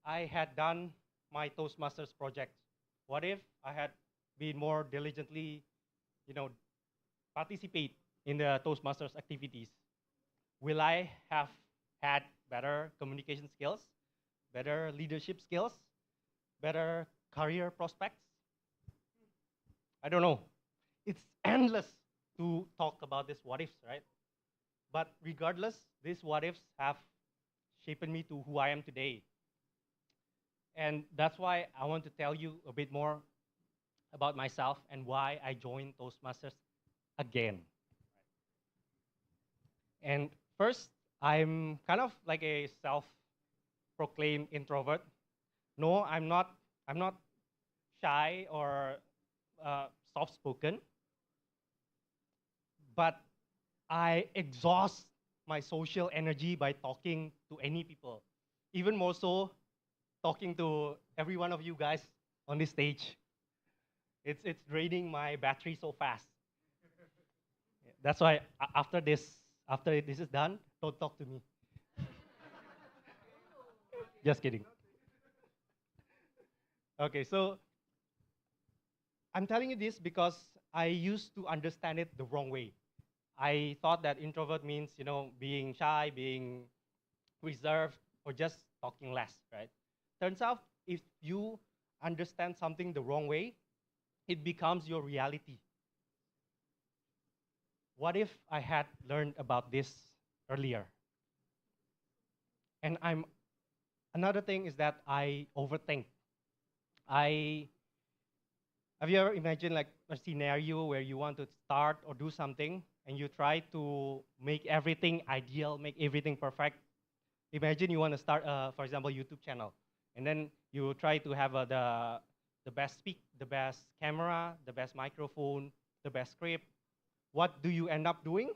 I had done my Toastmasters project? What if I had been more diligently, participate in the Toastmasters activities? Will I have had better communication skills, better leadership skills, better career prospects? I don't know. It's endless to talk about this what ifs, right? But regardless, these what ifs have shaped me to who I am today. And that's why I want to tell you a bit more about myself and why I joined Toastmasters again. And first, I'm kind of like a self-proclaimed introvert. No, I'm not shy or soft-spoken, but I exhaust my social energy by talking to any people. Even more so, talking to every one of you guys on this stage. It's draining my battery so fast. That's why after this is done, don't talk to me. Just kidding. Okay, so I'm telling you this because I used to understand it the wrong way. I thought that introvert means, being shy, being reserved, or just talking less, right? Turns out, if you understand something the wrong way, it becomes your reality. What if I had learned about this earlier? And another thing is that I overthink. Have you ever imagined like a scenario where you want to start or do something and you try to make everything ideal, make everything perfect? Imagine you want to start, for example, YouTube channel, and then you try to have the best the best camera, the best microphone, the best script. What do you end up doing?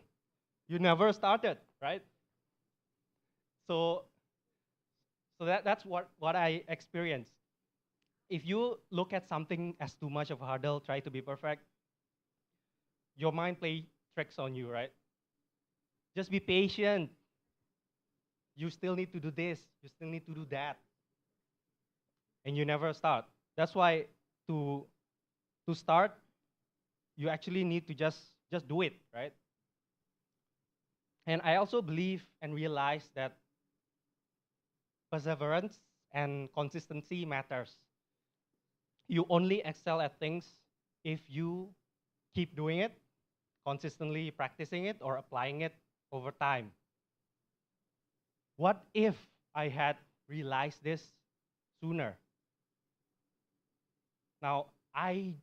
You never started, right? So that's what I experienced. If you look at something as too much of a hurdle, try to be perfect, your mind play tricks on you, right? Just be patient. You still need to do this. You still need to do that. And you never start. That's why to start, you actually need to just do it, right? And I also believe and realize that perseverance and consistency matters. You only excel at things if you keep doing it, consistently practicing it or applying it over time. What if I had realized this sooner? Now, I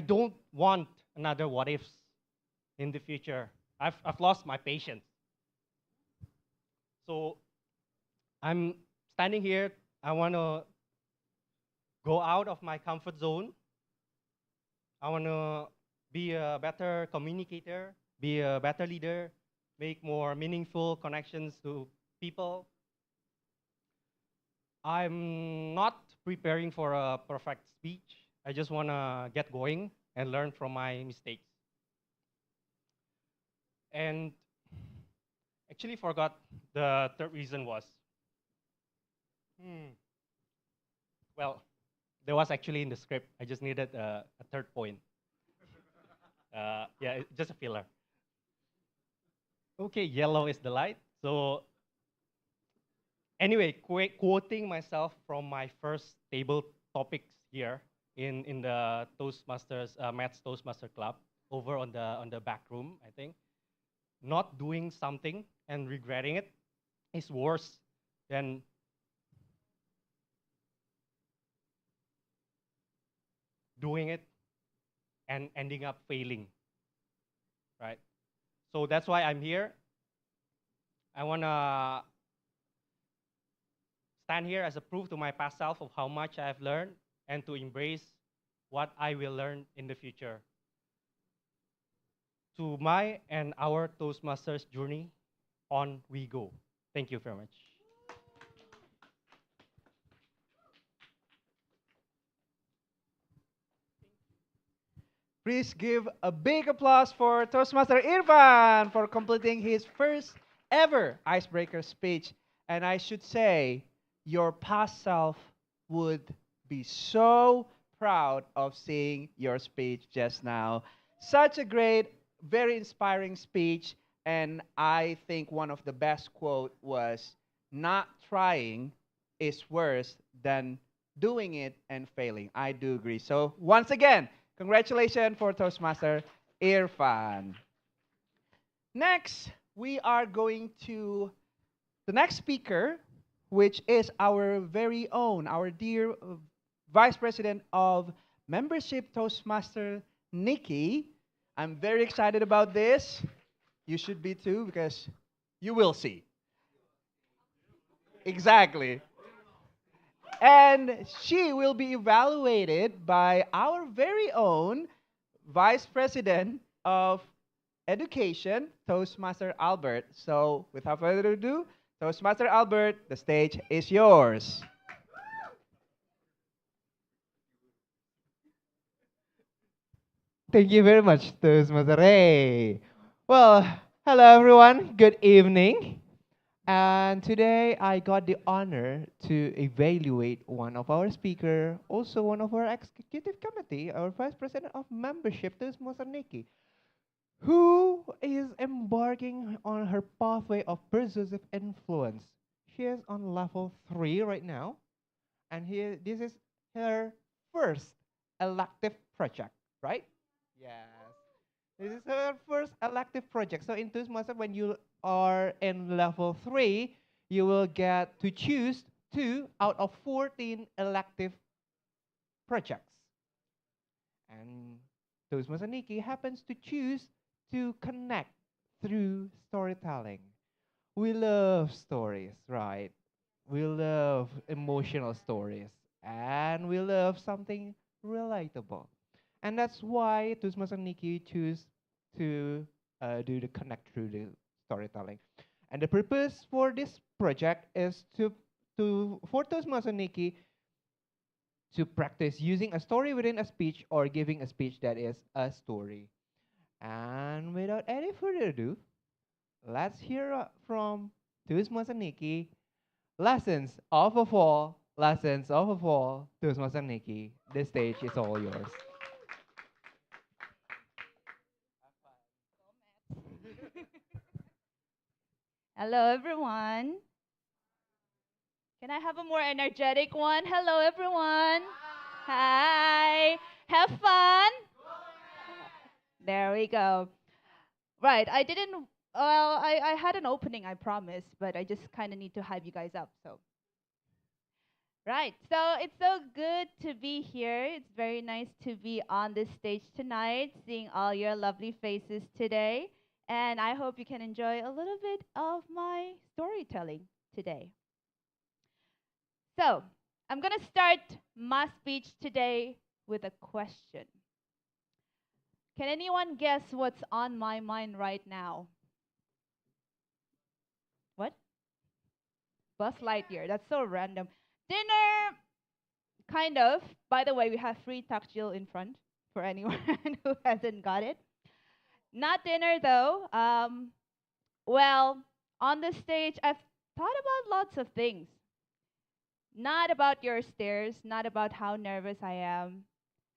don't want another what ifs in the future. I've lost my patience. So I'm standing here. I want to go out of my comfort zone. I want to be a better communicator, be a better leader, make more meaningful connections to people. I'm not preparing for a perfect speech. I just want to get going and learn from my mistakes. And actually forgot the third reason was. Well, there was actually in the script. I just needed a third point. Yeah, just a filler. Okay, yellow is the light. So anyway, quoting myself from my first table topics here, in the Toastmasters Maths Toastmaster Club over on the back room. I think not doing something and regretting it is worse than doing it and ending up failing, right? So that's why I'm here. I want to stand here as a proof to my past self of how much I have learned and to embrace what I will learn in the future. To my and our Toastmasters journey, on we go. Thank you very much. Please give a big applause for Toastmaster Irfan for completing his first ever icebreaker speech. And I should say, your past self would be so proud of seeing your speech just now. Such a great, very inspiring speech. And I think one of the best quote was, not trying is worse than doing it and failing. I do agree. So once again, congratulations for Toastmaster Irfan. Next, we are going to the next speaker, which is our very own, our dear Vice President of Membership Toastmaster, Nikki. I'm very excited about this. You should be too, because you will see. Exactly. And she will be evaluated by our very own Vice President of Education, Toastmaster Albert. So, without further ado, Toastmaster Albert, the stage is yours. Thank you very much, Toastmaster Ray. Well, hello everyone. Good evening. And today I got the honor to evaluate one of our speaker, also one of our executive committee, our vice president of membership, Toastmaster Nikki, who is embarking on her pathway of persuasive influence. She is on level 3 right now, and this is her first elective project, right? Yes. This is her first elective project. So in Toastmaster, when you are in level 3, you will get to choose 2 out of 14 elective projects. And Toastmaster Nikki happens to choose to connect through storytelling. We love stories, right? We love emotional stories. And we love something relatable. And that's why Toastmaster Nikki choose to do the connect through the storytelling. And the purpose for this project is for Toastmaster Nikki to practice using a story within a speech or giving a speech that is a story. And without any further ado, let's hear from Toastmaster Nikki. Lessons of a fall, Toastmaster Nikki. The stage is all yours. Hello, everyone. Can I have a more energetic one? Hello, everyone. Hi. Have fun. There we go. Right. I didn't, well, I had an opening, I promised, but I just kind of need to hype you guys up. So, right. So it's so good to be here. It's very nice to be on this stage tonight, seeing all your lovely faces today. And I hope you can enjoy a little bit of my storytelling today. So, I'm going to start my speech today with a question. Can anyone guess what's on my mind right now? What? Buzz Lightyear. That's so random. Dinner, kind of. By the way, we have free takjil in front for anyone who hasn't got it. Not dinner, though. Well, on the stage, I've thought about lots of things. Not about your stares, not about how nervous I am,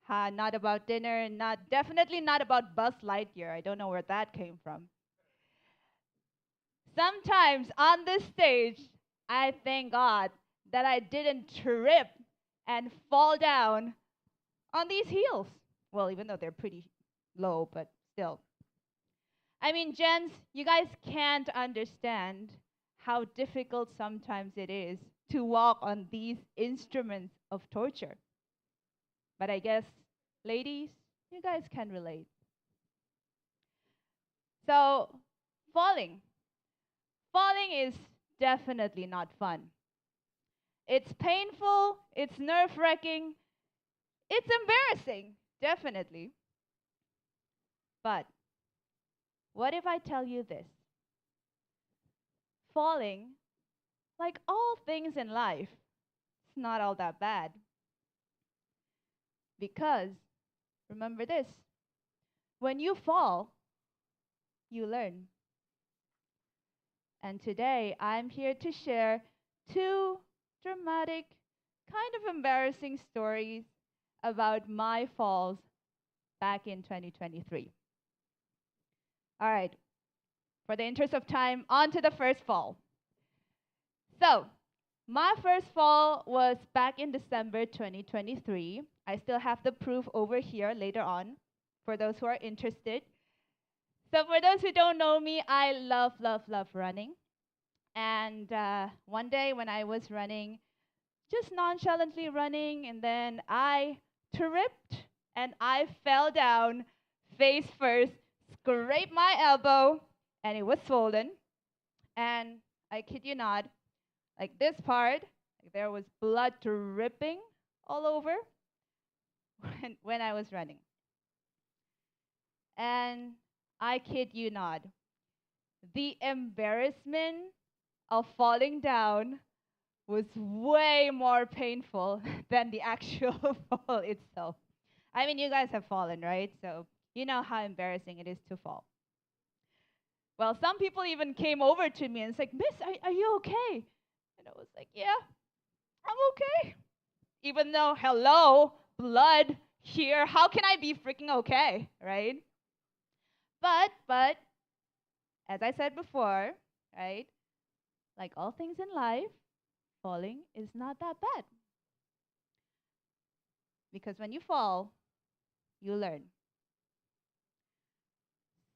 not about dinner, definitely not about Buzz Lightyear. I don't know where that came from. Sometimes on this stage, I thank God that I didn't trip and fall down on these heels. Well, even though they're pretty low, but still. I mean, gents, you guys can't understand how difficult sometimes it is to walk on these instruments of torture. But I guess, ladies, you guys can relate. So, falling. Falling is definitely not fun. It's painful, it's nerve-wracking, it's embarrassing, definitely. But what if I tell you this? Falling, like all things in life, it's not all that bad. Because, remember this, when you fall, you learn. And today, I'm here to share two dramatic, kind of embarrassing stories about my falls back in 2023. All right, for the interest of time, on to the first fall. So, my first fall was back in December 2023. I still have the proof over here later on for those who are interested. So for those who don't know me, I love, love, love running. And one day when I was running, just nonchalantly running, and then I tripped and I fell down face first, scraped my elbow, and it was swollen. And I kid you not, like this part, there was blood dripping all over when I was running. And I kid you not, the embarrassment of falling down was way more painful than the actual fall itself. I mean, you guys have fallen, right? So you know how embarrassing it is to fall. Well, some people even came over to me and it's like, Miss, are you okay? And I was like, yeah, I'm okay. Even though, hello, blood here, how can I be freaking okay, right? But, as I said before, right, like all things in life, falling is not that bad. Because when you fall, you learn.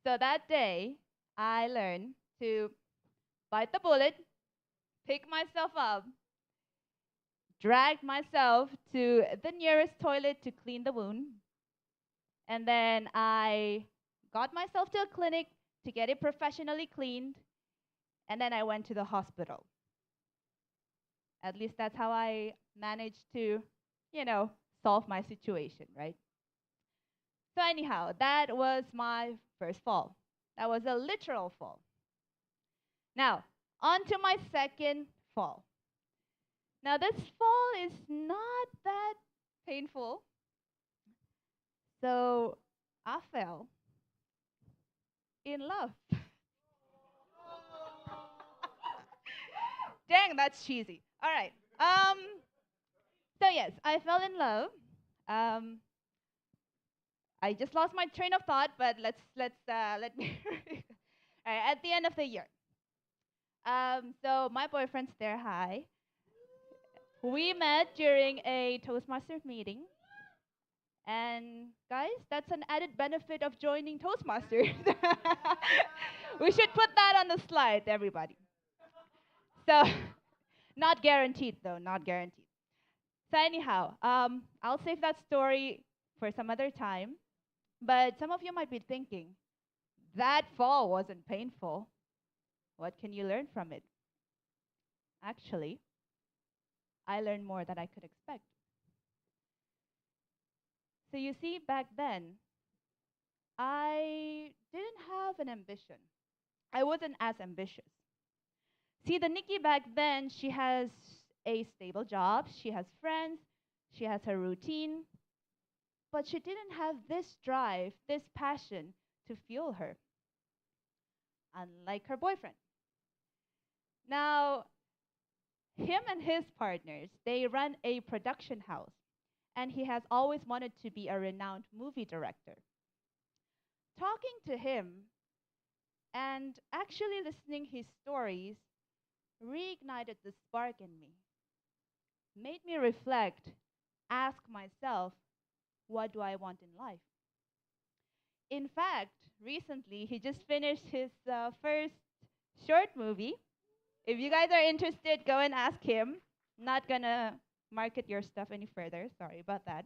So that day, I learned to bite the bullet, pick myself up, drag myself to the nearest toilet to clean the wound, and then I got myself to a clinic to get it professionally cleaned, and then I went to the hospital. At least that's how I managed to, solve my situation, right? So anyhow, that was my first fall. That was a literal fall. Now, on to my second fall. Now, this fall is not that painful. So, I fell in love. Dang, that's cheesy. All right. So yes, I fell in love. I just lost my train of thought, but let me. All right, at the end of the year. So my boyfriend's there. Hi. We met during a Toastmasters meeting. And guys, that's an added benefit of joining Toastmasters. We should put that on the slide, everybody. So, not guaranteed though, not guaranteed. So anyhow, I'll save that story for some other time. But some of you might be thinking, that fall wasn't painful. What can you learn from it? Actually, I learned more than I could expect. So you see, back then, I didn't have an ambition. I wasn't as ambitious. See, the Nikki back then, she has a stable job, she has friends, she has her routine, but she didn't have this drive, this passion to fuel her, unlike her boyfriend. Now, him and his partners, they run a production house, and he has always wanted to be a renowned movie director. Talking to him and actually listening his stories reignited the spark in me, made me reflect, ask myself, what do I want in life? In fact, recently he just finished his first short movie. If you guys are interested, go and ask him. Not gonna market your stuff any further. Sorry about that.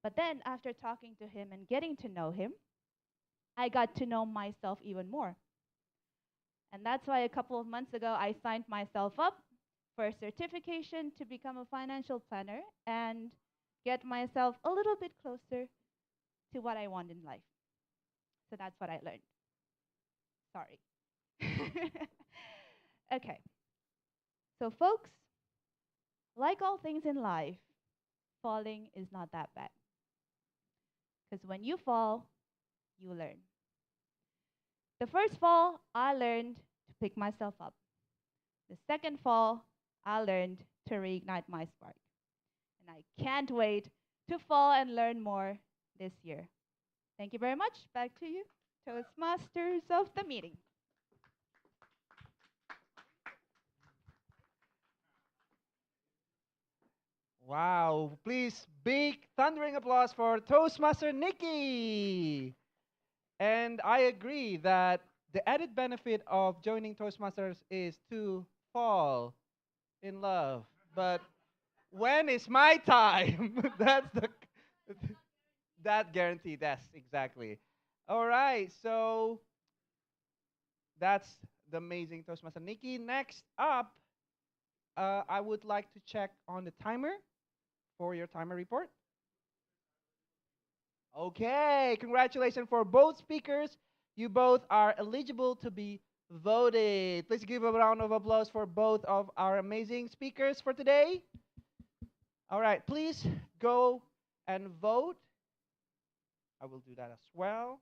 But then, after talking to him and getting to know him, I got to know myself even more. And that's why a couple of months ago, I signed myself up for a certification to become a financial planner and get myself a little bit closer to what I want in life. So that's what I learned. Sorry. Okay. So, folks, like all things in life, falling is not that bad. Because when you fall, you learn. The first fall, I learned to pick myself up. The second fall, I learned to reignite my spark. And I can't wait to fall and learn more this year. Thank you very much. Back to you, Toastmasters of the meeting. Wow, please big thundering applause for Toastmaster Nikki. And I agree that the added benefit of joining Toastmasters is to fall in love. But when is my time? That's the that guarantee. That's exactly. All right, so that's the amazing Toastmaster Nikki. Next up, I would like to check on the timer for your timer report. Okay, congratulations for both speakers. You both are eligible to be voted. Please give a round of applause for both of our amazing speakers for today. All right, please go and vote. I will do that as well.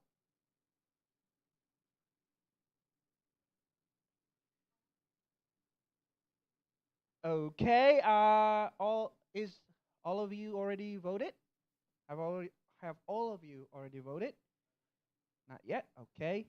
Okay, all of you already voted? Have all of you already voted? Not yet. Okay.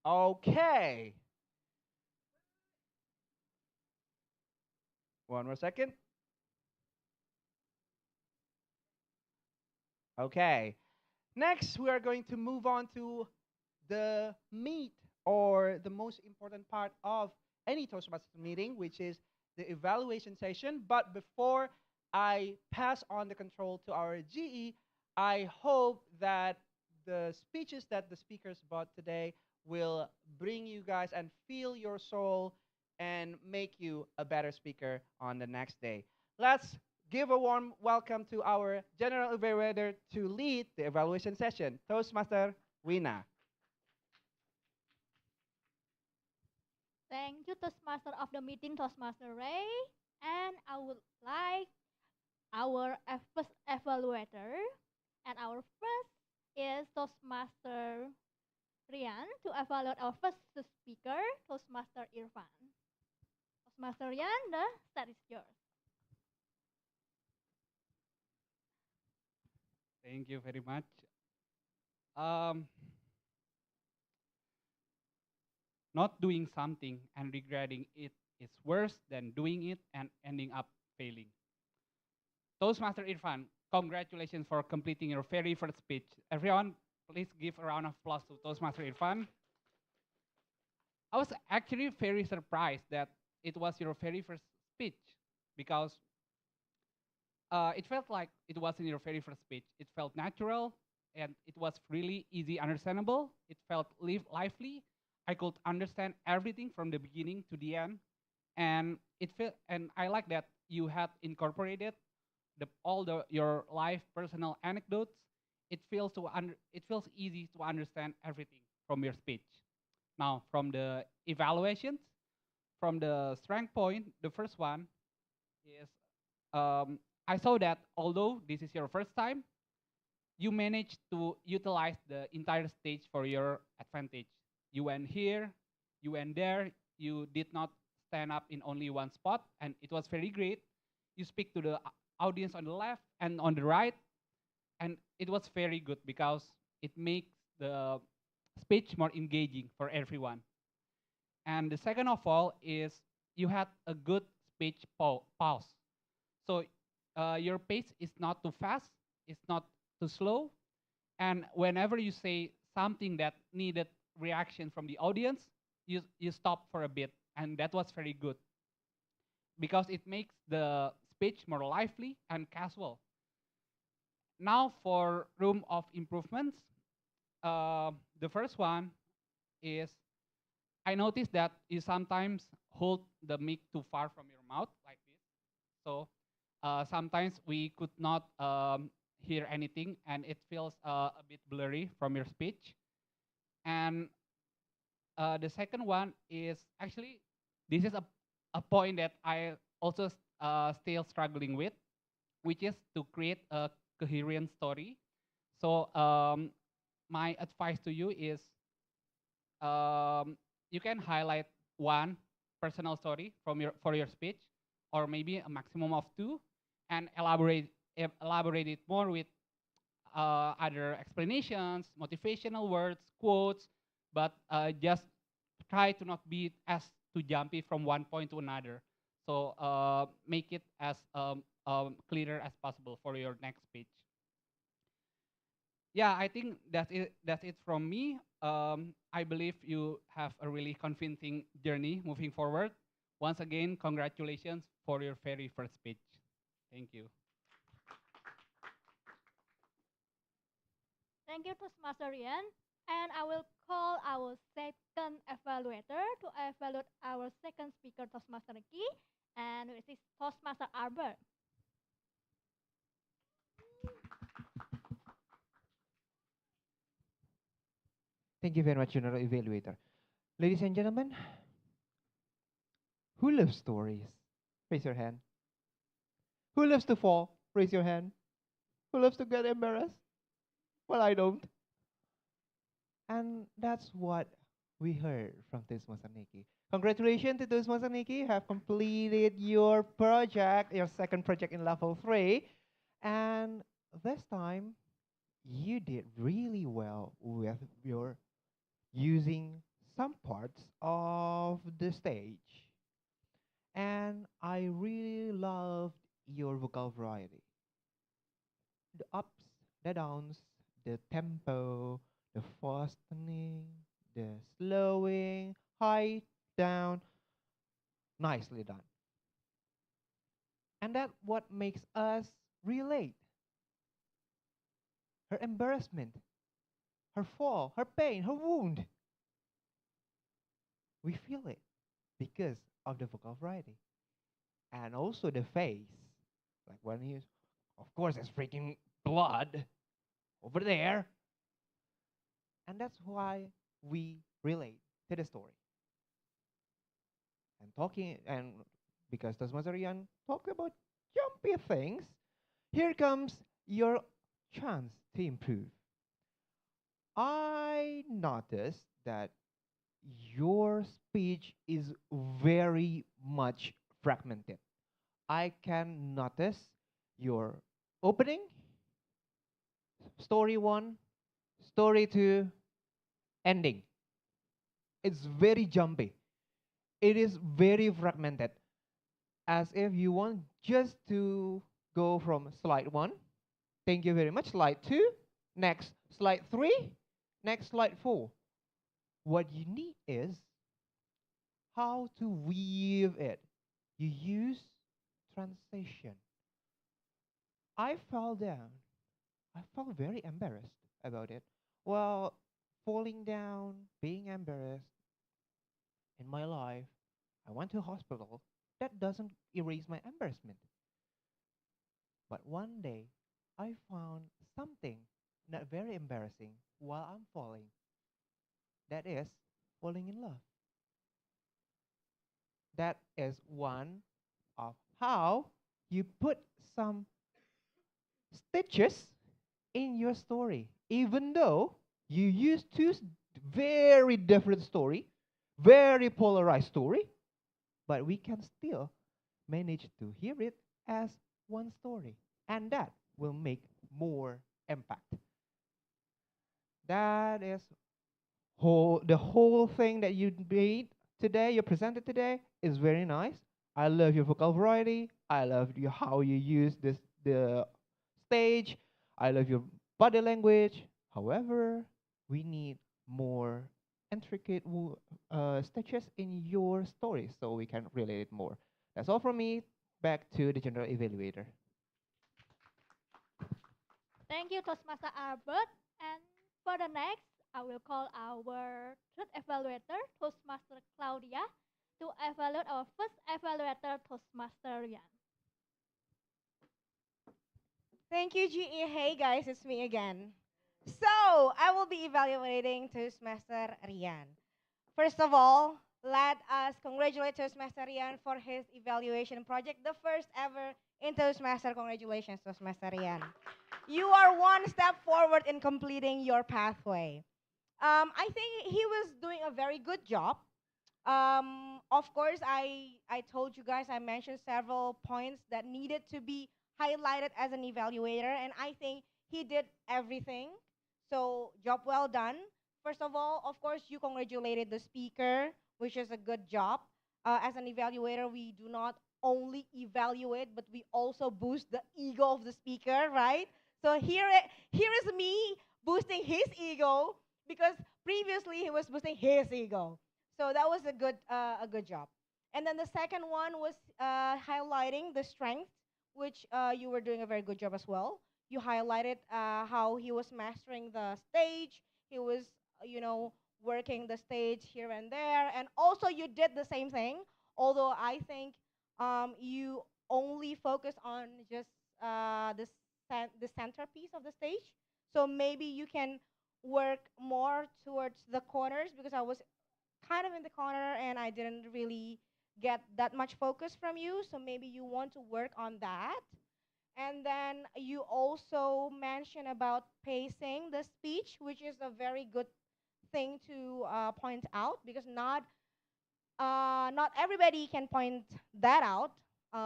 Okay. One more second. Okay. Next, we are going to move on to the meat or the most important part of any Toastmasters meeting, which is the evaluation session. But before I pass on the control to our GE, I hope that the speeches that the speakers brought today will bring you guys and feel your soul and make you a better speaker on the next day. Let's give a warm welcome to our general evaluator to lead the evaluation session, Toastmaster Wina. Thank you, Toastmaster of the meeting, Toastmaster Ray. And I would like our first evaluator, and our first is Toastmaster Rian to evaluate our first speaker, Toastmaster Irfan. Toastmaster Rian, the stage is yours. Thank you very much. Not doing something and regretting it is worse than doing it and ending up failing. Toastmaster Irfan, congratulations for completing your very first speech. Everyone, please give a round of applause to Toastmaster Irfan. I was actually very surprised that it was your very first speech because it felt like it wasn't your very first speech. It felt natural and it was really easy, understandable. It felt lively. I could understand everything from the beginning to the end, and I like that you had incorporated your life personal anecdotes. It feels easy to understand everything from your speech. Now, from the evaluations, from the strength point, the first one is I saw that although this is your first time, you managed to utilize the entire stage for your advantage. You went here, you went there, you did not stand up in only one spot, and it was very great. You speak to the audience on the left and on the right, and it was very good because it makes the speech more engaging for everyone. And the second of all is you had a good speech pause. So your pace is not too fast, it's not too slow, and whenever you say something that needed reaction from the audience, you stop for a bit, and that was very good because it makes the speech more lively and casual. Now for room of improvements, the first one is I noticed that you sometimes hold the mic too far from your mouth like this. So sometimes we could not hear anything and it feels a bit blurry from your speech. And the second one is actually, this is a point that I also still struggling with, which is to create a coherent story. So my advice to you is you can highlight one personal story from for your speech, or maybe a maximum of two, and elaborate it more with other explanations, motivational words, quotes, but just try to not be as too jumpy from one point to another. So make it as clearer as possible for your next speech. Yeah, I think that's it from me. I believe you have a really convincing journey moving forward. Once again, congratulations for your very first speech. Thank you. Thank you, Toastmaster Ian. And I will call our second evaluator to evaluate our second speaker, Toastmaster Nikki, and this is Toastmaster Albert. Thank you very much, General Evaluator. Ladies and gentlemen, who loves stories? Raise your hand. Who loves to fall? Raise your hand. Who loves to get embarrassed? Well, I don't. And that's what we heard from Toastmaster Nikki. Congratulations to Toastmaster Nikki. You have completed your project, your second project in level 3. And this time, you did really well with your using some parts of the stage. And I really loved your vocal variety. The ups, the downs, the tempo, the fastening, the slowing, high, down, nicely done. And that's what makes us relate. Her embarrassment, her fall, her pain, her wound. We feel it because of the vocal variety. And also the face. Like when he's, of course, there's freaking blood over there. And that's why we relate to the story. And talking, and because Tasmazarian talk about jumpy things, here comes your chance to improve. I noticed that your speech is very much fragmented. I can notice your opening, story 1, story 2, ending. It's very jumpy. It is very fragmented. As if you want just to go from slide 1, thank you very much, slide 2, next slide 3, next slide 4. What you need is how to weave it. You use transition. I fell down. I felt very embarrassed about it. Well, falling down, being embarrassed in my life, I went to hospital. That doesn't erase my embarrassment. But one day, I found something not very embarrassing while I'm falling. That is falling in love. That is one of how you put some stitches in your story, even though you use two very different story, very polarized story, but we can still manage to hear it as one story, and that will make more impact. That is the whole thing that you made today, you presented today, is very nice. I love your vocal variety. I love how you use the stage. I love your body language. However, we need more intricate stitches in your story so we can relate it more. That's all from me. Back to the general evaluator. Thank you, Toastmaster Albert. And for the next, I will call our third evaluator, Toastmaster Claudia, to evaluate our first evaluator, Toastmaster Rian. Thank you, GE. Hey guys, it's me again. So, I will be evaluating Toastmaster Rian. First of all, let us congratulate Toastmaster Rian for his evaluation project, the first ever in Toastmaster. Congratulations, Toastmaster Rian. You are one step forward in completing your pathway. I think he was doing a very good job. Of course, I told you guys, I mentioned several points that needed to be highlighted as an evaluator, and I think he did everything. So, job well done. First of all, of course, you congratulated the speaker, which is a good job. As an evaluator, we do not only evaluate, but we also boost the ego of the speaker, right? So here is me boosting his ego because previously he was boosting his ego. So that was a good job. And then the second one was highlighting the strength, which you were doing a very good job as well. You highlighted how he was mastering the stage. He was, working the stage here and there. And also you did the same thing, although I think you only focus on just the centerpiece of the stage. So maybe you can work more towards the corners because I was kind of in the corner and I didn't really get that much focus from you. So maybe you want to work on that. And then you also mentioned about pacing the speech, which is a very good thing to point out because not everybody can point that out.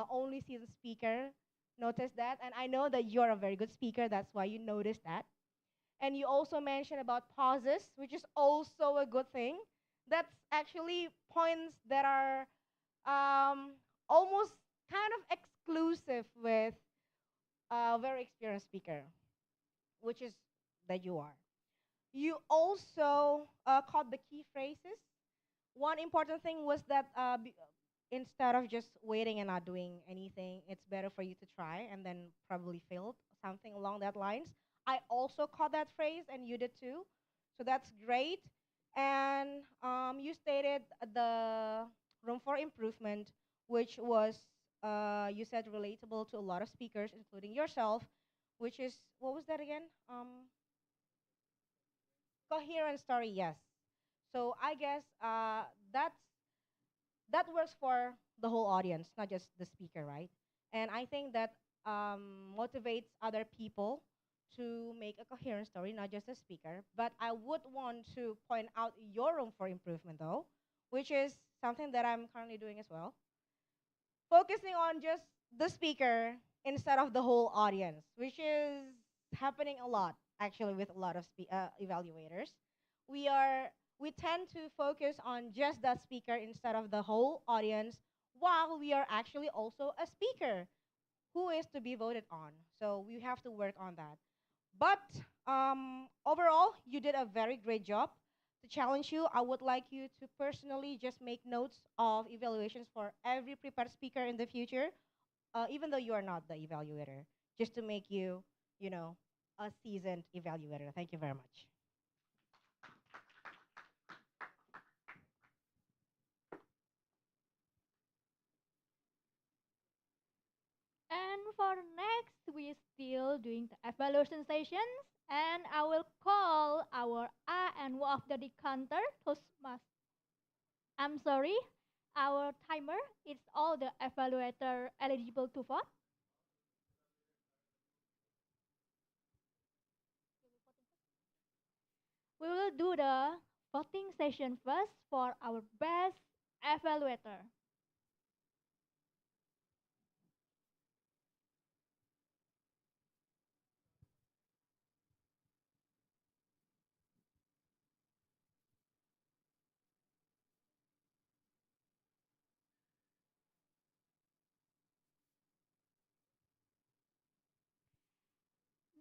Only see the speaker notice that. And I know that you're a very good speaker. That's why you noticed that. And you also mentioned about pauses, which is also a good thing. That's actually points that are almost kind of exclusive with a very experienced speaker, which is that you are. You also caught the key phrases. One important thing was that instead of just waiting and not doing anything, it's better for you to try and then probably failed, something along that lines. I also caught that phrase and you did too. So that's great. And you stated the room for improvement, which was, you said, relatable to a lot of speakers, including yourself, which is, what was that again? Coherent story, yes. So I guess that works for the whole audience, not just the speaker, right? And I think that motivates other people to make a coherent story, not just the speaker. But I would want to point out your room for improvement, though, which is something that I'm currently doing as well. Focusing on just the speaker instead of the whole audience, which is happening a lot, actually, with a lot of evaluators. We tend to focus on just that speaker instead of the whole audience, while we are actually also a speaker who is to be voted on. So we have to work on that. But overall, you did a very great job. To challenge you, I would like you to personally just make notes of evaluations for every prepared speaker in the future, even though you are not the evaluator, just to make you, a seasoned evaluator. Thank you very much. And for next, we're still doing the evaluation sessions, and I will call our A and O of the decanter, Toastmasters. I'm sorry, our timer is all the evaluator eligible to vote. We will do the voting session first for our best evaluator.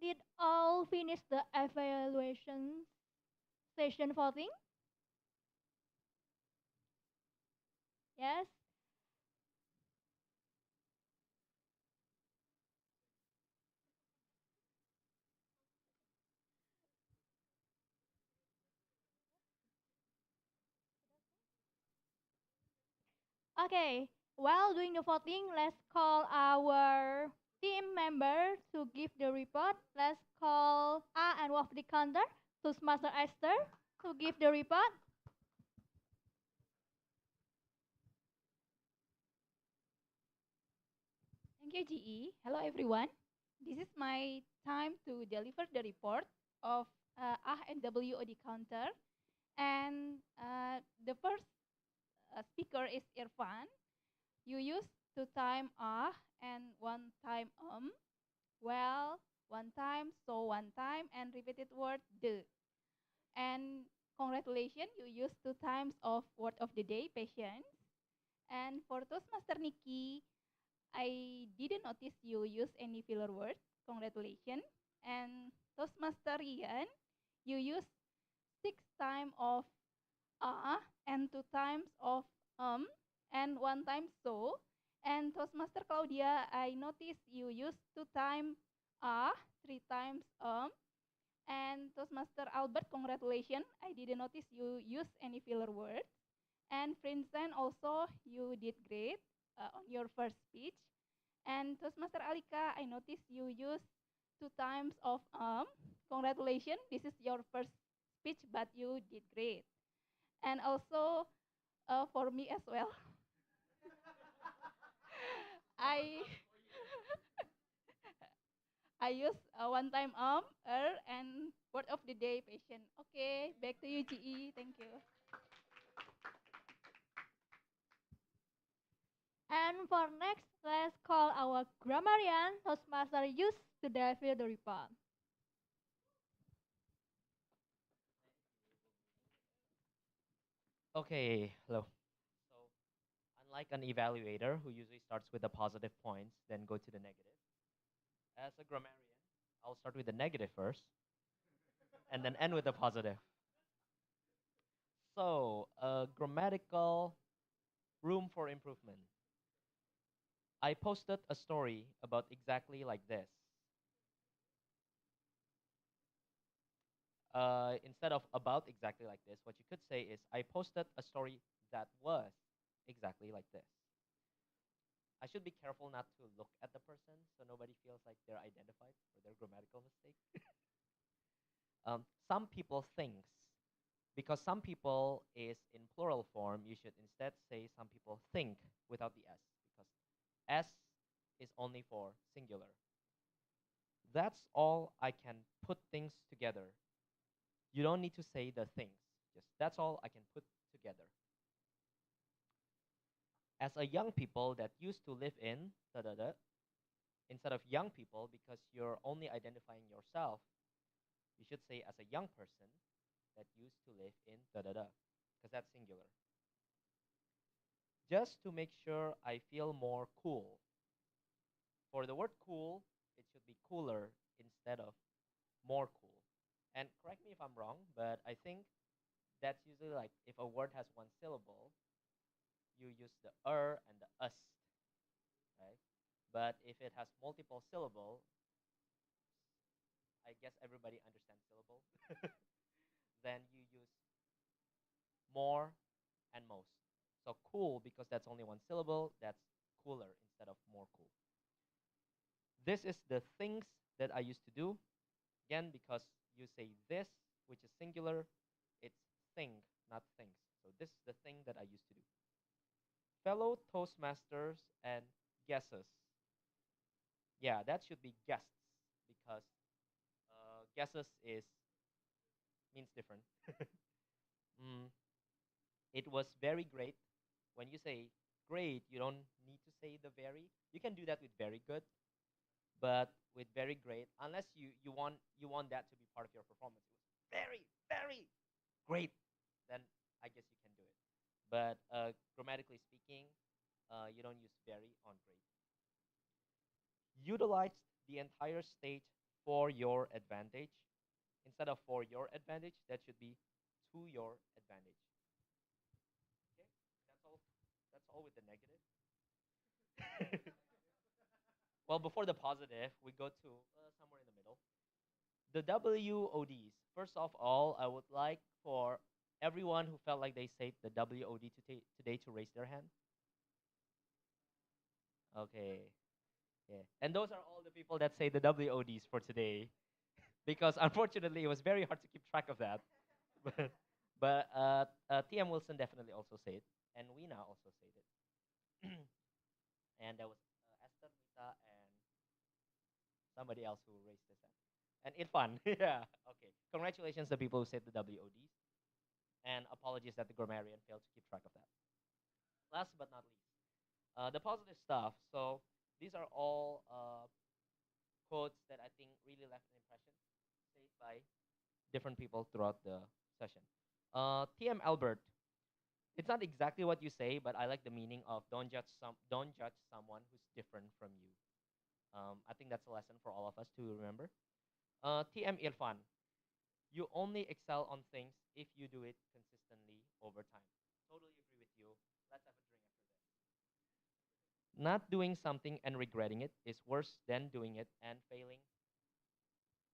Did all finish the evaluation session voting? Yes? Okay, while doing the voting, let's call our team member to give the report. Let's call A and Wafdi Counter, Toastmaster Esther, to give the report. Thank you, GE. Hello, everyone. This is my time to deliver the report of and WOD counter. And the first speaker is Irfan. You use two time and one time well, one time, so one time, and repeated word the. And congratulations, you use two times of word of the day, patience. And for Toastmaster Nikki, I didn't notice you use any filler word. Congratulations. And Toastmaster Rian, you use 6 times of and 2 times of and 1 time so. And Toastmaster Claudia, I noticed you use 2 times 3 times and Toastmaster Albert, congratulations. I didn't notice you use any filler word. And Princeton also, you did great on your first speech. And Toastmaster Alika, I noticed you use 2 times of congratulations. This is your first speech, but you did great. And also for me as well. I I use one time and word of the day patient. Okay, back to you, GE. Thank you. And for next, let's call our grammarian, Toastmaster Yus, to deliver the report. Okay, hello. So, unlike an evaluator who usually starts with the positive points, then go to the negative, as a grammarian, I'll start with the negative first, and then end with the positive. So, grammatical room for improvement. I posted a story about exactly like this. Instead of about exactly like this, what you could say is, I posted a story that was exactly like this. I should be careful not to look at the person so nobody feels like they're identified for their grammatical mistake. Some people thinks, because some people is in plural form, you should instead say some people think without the S, because S is only for singular. That's all I can put things together. You don't need to say the things. Just that's all I can put together. As a young people that used to live in da da da, instead of young people, because you're only identifying yourself, you should say as a young person that used to live in da da da, because that's singular. Just to make sure I feel more cool. For the word cool, it should be cooler instead of more cool. And correct me if I'm wrong, but I think that's usually like if a word has one syllable, you use the and the us, right? But if it has multiple syllable, I guess everybody understands syllable, then you use more and most. So cool, because that's only one syllable, that's cooler instead of more cool. This is the things that I used to do. Again, because you say this, which is singular, it's thing, not things. So this is the thing that I used to do. Fellow Toastmasters and guesses. Yeah, that should be guests, because guesses is means different. It was very great. When you say great, you don't need to say the very. You can do that with very good, but with very great, unless you want that to be part of your performance. It was very great. Then I guess you can do it. But grammatically speaking, you don't use very on great. Utilized the entire stage for your advantage. Instead of for your advantage, that should be to your advantage. Okay, that's all. That's all with the negative. Well, before the positive, we go to somewhere in the middle. The WODs. First of all, I would like for everyone who felt like they said the WOD today to raise their hand. Okay. Yeah. And those are all the people that say the WODs for today. Because unfortunately, it was very hard to keep track of that. but TM Wilson definitely also said it. And Weena also said it. And there was Esther, Rita, and somebody else who raised this hand. And Irfan. Yeah. Okay. Congratulations to people who said the WODs. And apologies that the grammarian failed to keep track of that. Last but not least, the positive stuff. So these are all quotes that I think really left an impression, said by different people throughout the session. TM Albert, it's not exactly what you say, but I like the meaning of don't judge someone who's different from you. I think that's a lesson for all of us to remember. TM Irfan, you only excel on things if you do it consistently over time. Totally agree with you. Let's have a drink after this. Not doing something and regretting it is worse than doing it and failing.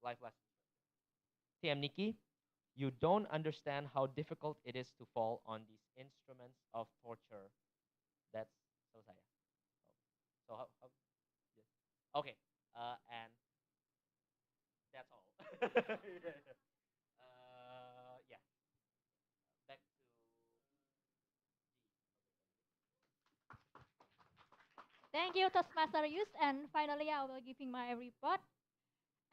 Life lesson. TM Nikki, you don't understand how difficult it is to fall on these instruments of torture. That's so saya. So how yes. Okay. And that's all. Yeah. Back to Thank you, Toastmaster Yus. And finally, I will giving my report.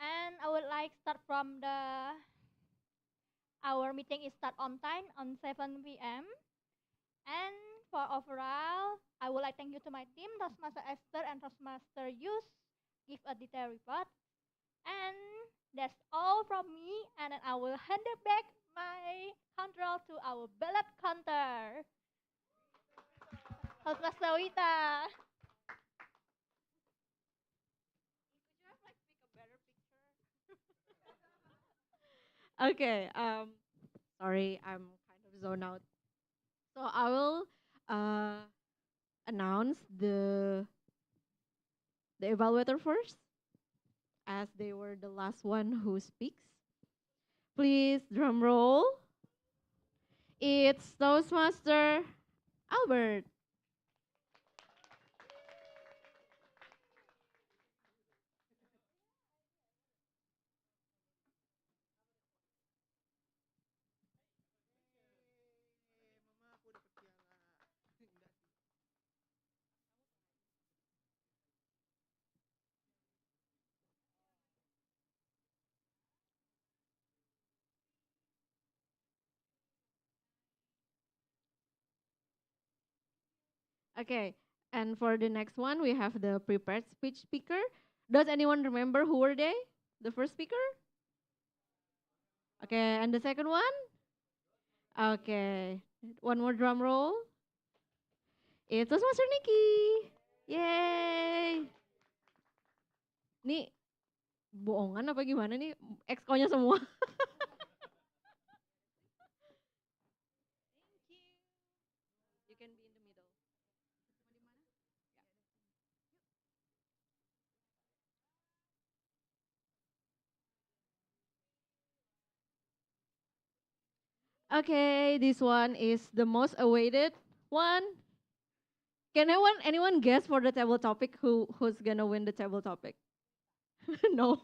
And I would like start from our meeting is start on time on 7 p.m. And for overall, I would like thank you to my team, Toastmaster Esther and Toastmaster Yus, give a detailed report. And that's all from me. And then I will hand it back my control to our ballot counter. Toastmaster Wita. Okay. Sorry, I'm kind of zoned out. So I will announce the evaluator first, as they were the last one who speaks. Please drum roll. It's Toastmaster Albert. Okay, and for the next one, we have the prepared speech speaker. Does anyone remember who were they? The first speaker? Okay, and the second one? Okay, one more drum roll. It's Toastmaster Nikki. Yay! Nih, bohongan apa gimana nih? Exco-nya semua. You can be in the middle. Okay, this one is the most awaited one. Can anyone guess for the table topic who's gonna win the table topic? No.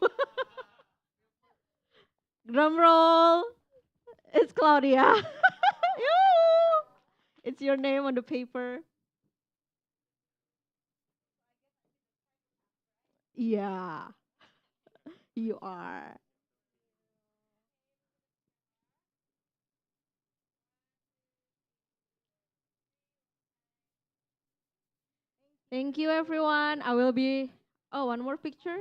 Drum roll. It's Claudia. It's your name on the paper. Yeah. You are. Thank you, everyone. I will be. Oh, one more picture.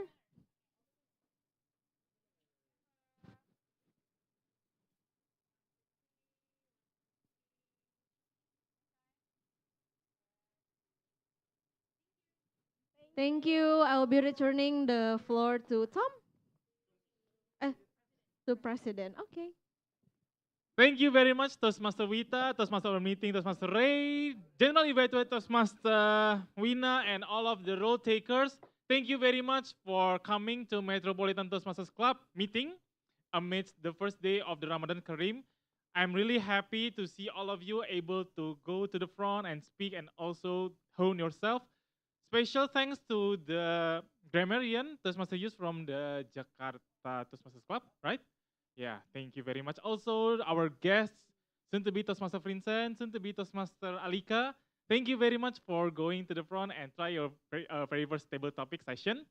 Thank you. I will be returning the floor to Tom. to president. Okay. Thank you very much, Toastmaster Wita, Toastmaster Meeting, Toastmaster Ray, General Evaluator Toastmaster Wina, and all of the role takers. Thank you very much for coming to Metropolitan Toastmasters Club meeting amidst the first day of the Ramadan Kareem. I'm really happy to see all of you able to go to the front and speak and also hone yourself. Special thanks to the grammarian Toastmaster Yus from the Jakarta Toastmasters Club, right? Yeah, thank you very much. Also, our guests, soon to be Toastmaster Vincent, soon to be Toastmaster Alika. Thank you very much for going to the front and try your very first table topic session.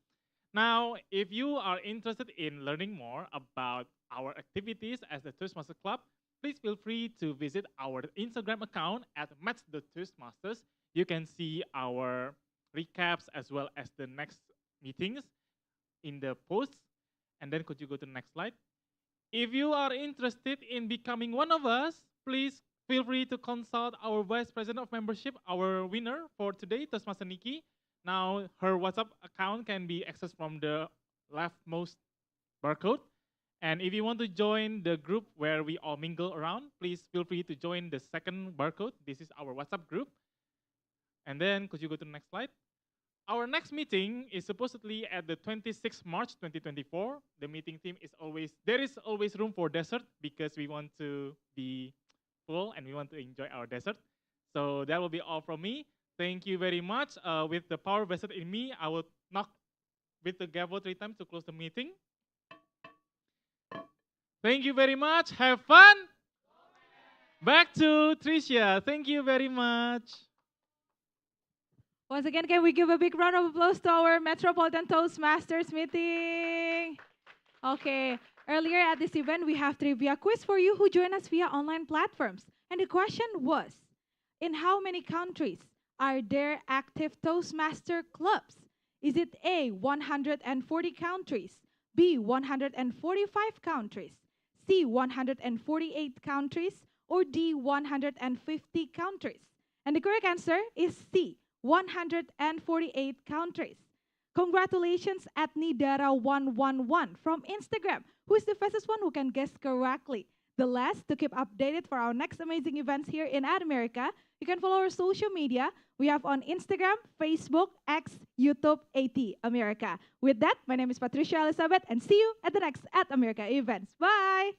Now, if you are interested in learning more about our activities as the Toastmaster Club, please feel free to visit our Instagram account at Toastmasters. You can see our recaps as well as the next meetings in the posts. And then could you go to the next slide? If you are interested in becoming one of us, please feel free to consult our Vice President of Membership, our winner for today, Toastmaster Nikki. Now, her WhatsApp account can be accessed from the leftmost barcode. And if you want to join the group where we all mingle around, please feel free to join the second barcode. This is our WhatsApp group. And then, could you go to the next slide? Our next meeting is supposedly at the 26th March 2024. The meeting theme is there is always room for dessert because we want to be full and we want to enjoy our dessert. So that will be all from me. Thank you very much. With the power vested in me, I will knock with the gavel 3 times to close the meeting. Thank you very much. Have fun. Back to Tricia. Thank you very much. Once again, can we give a big round of applause to our Metropolitan Toastmasters meeting? Okay, earlier at this event, we have trivia quiz for you who join us via online platforms. And the question was, in how many countries are there active Toastmaster clubs? Is it A, 140 countries, B, 145 countries, C, 148 countries, or D, 150 countries? And the correct answer is C, 148 countries. Congratulations at Nidara111 from Instagram, who is the fastest one who can guess correctly. The last, to keep updated for our next amazing events here in America, you can follow our social media. We have on Instagram, Facebook, X, YouTube, AT America. With that, my name is Patricia Elizabeth, and see you at the next At America events. Bye!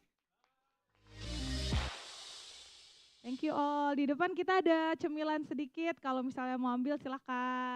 Thank you all. Di depan kita ada cemilan sedikit. Kalau misalnya mau ambil, silakan.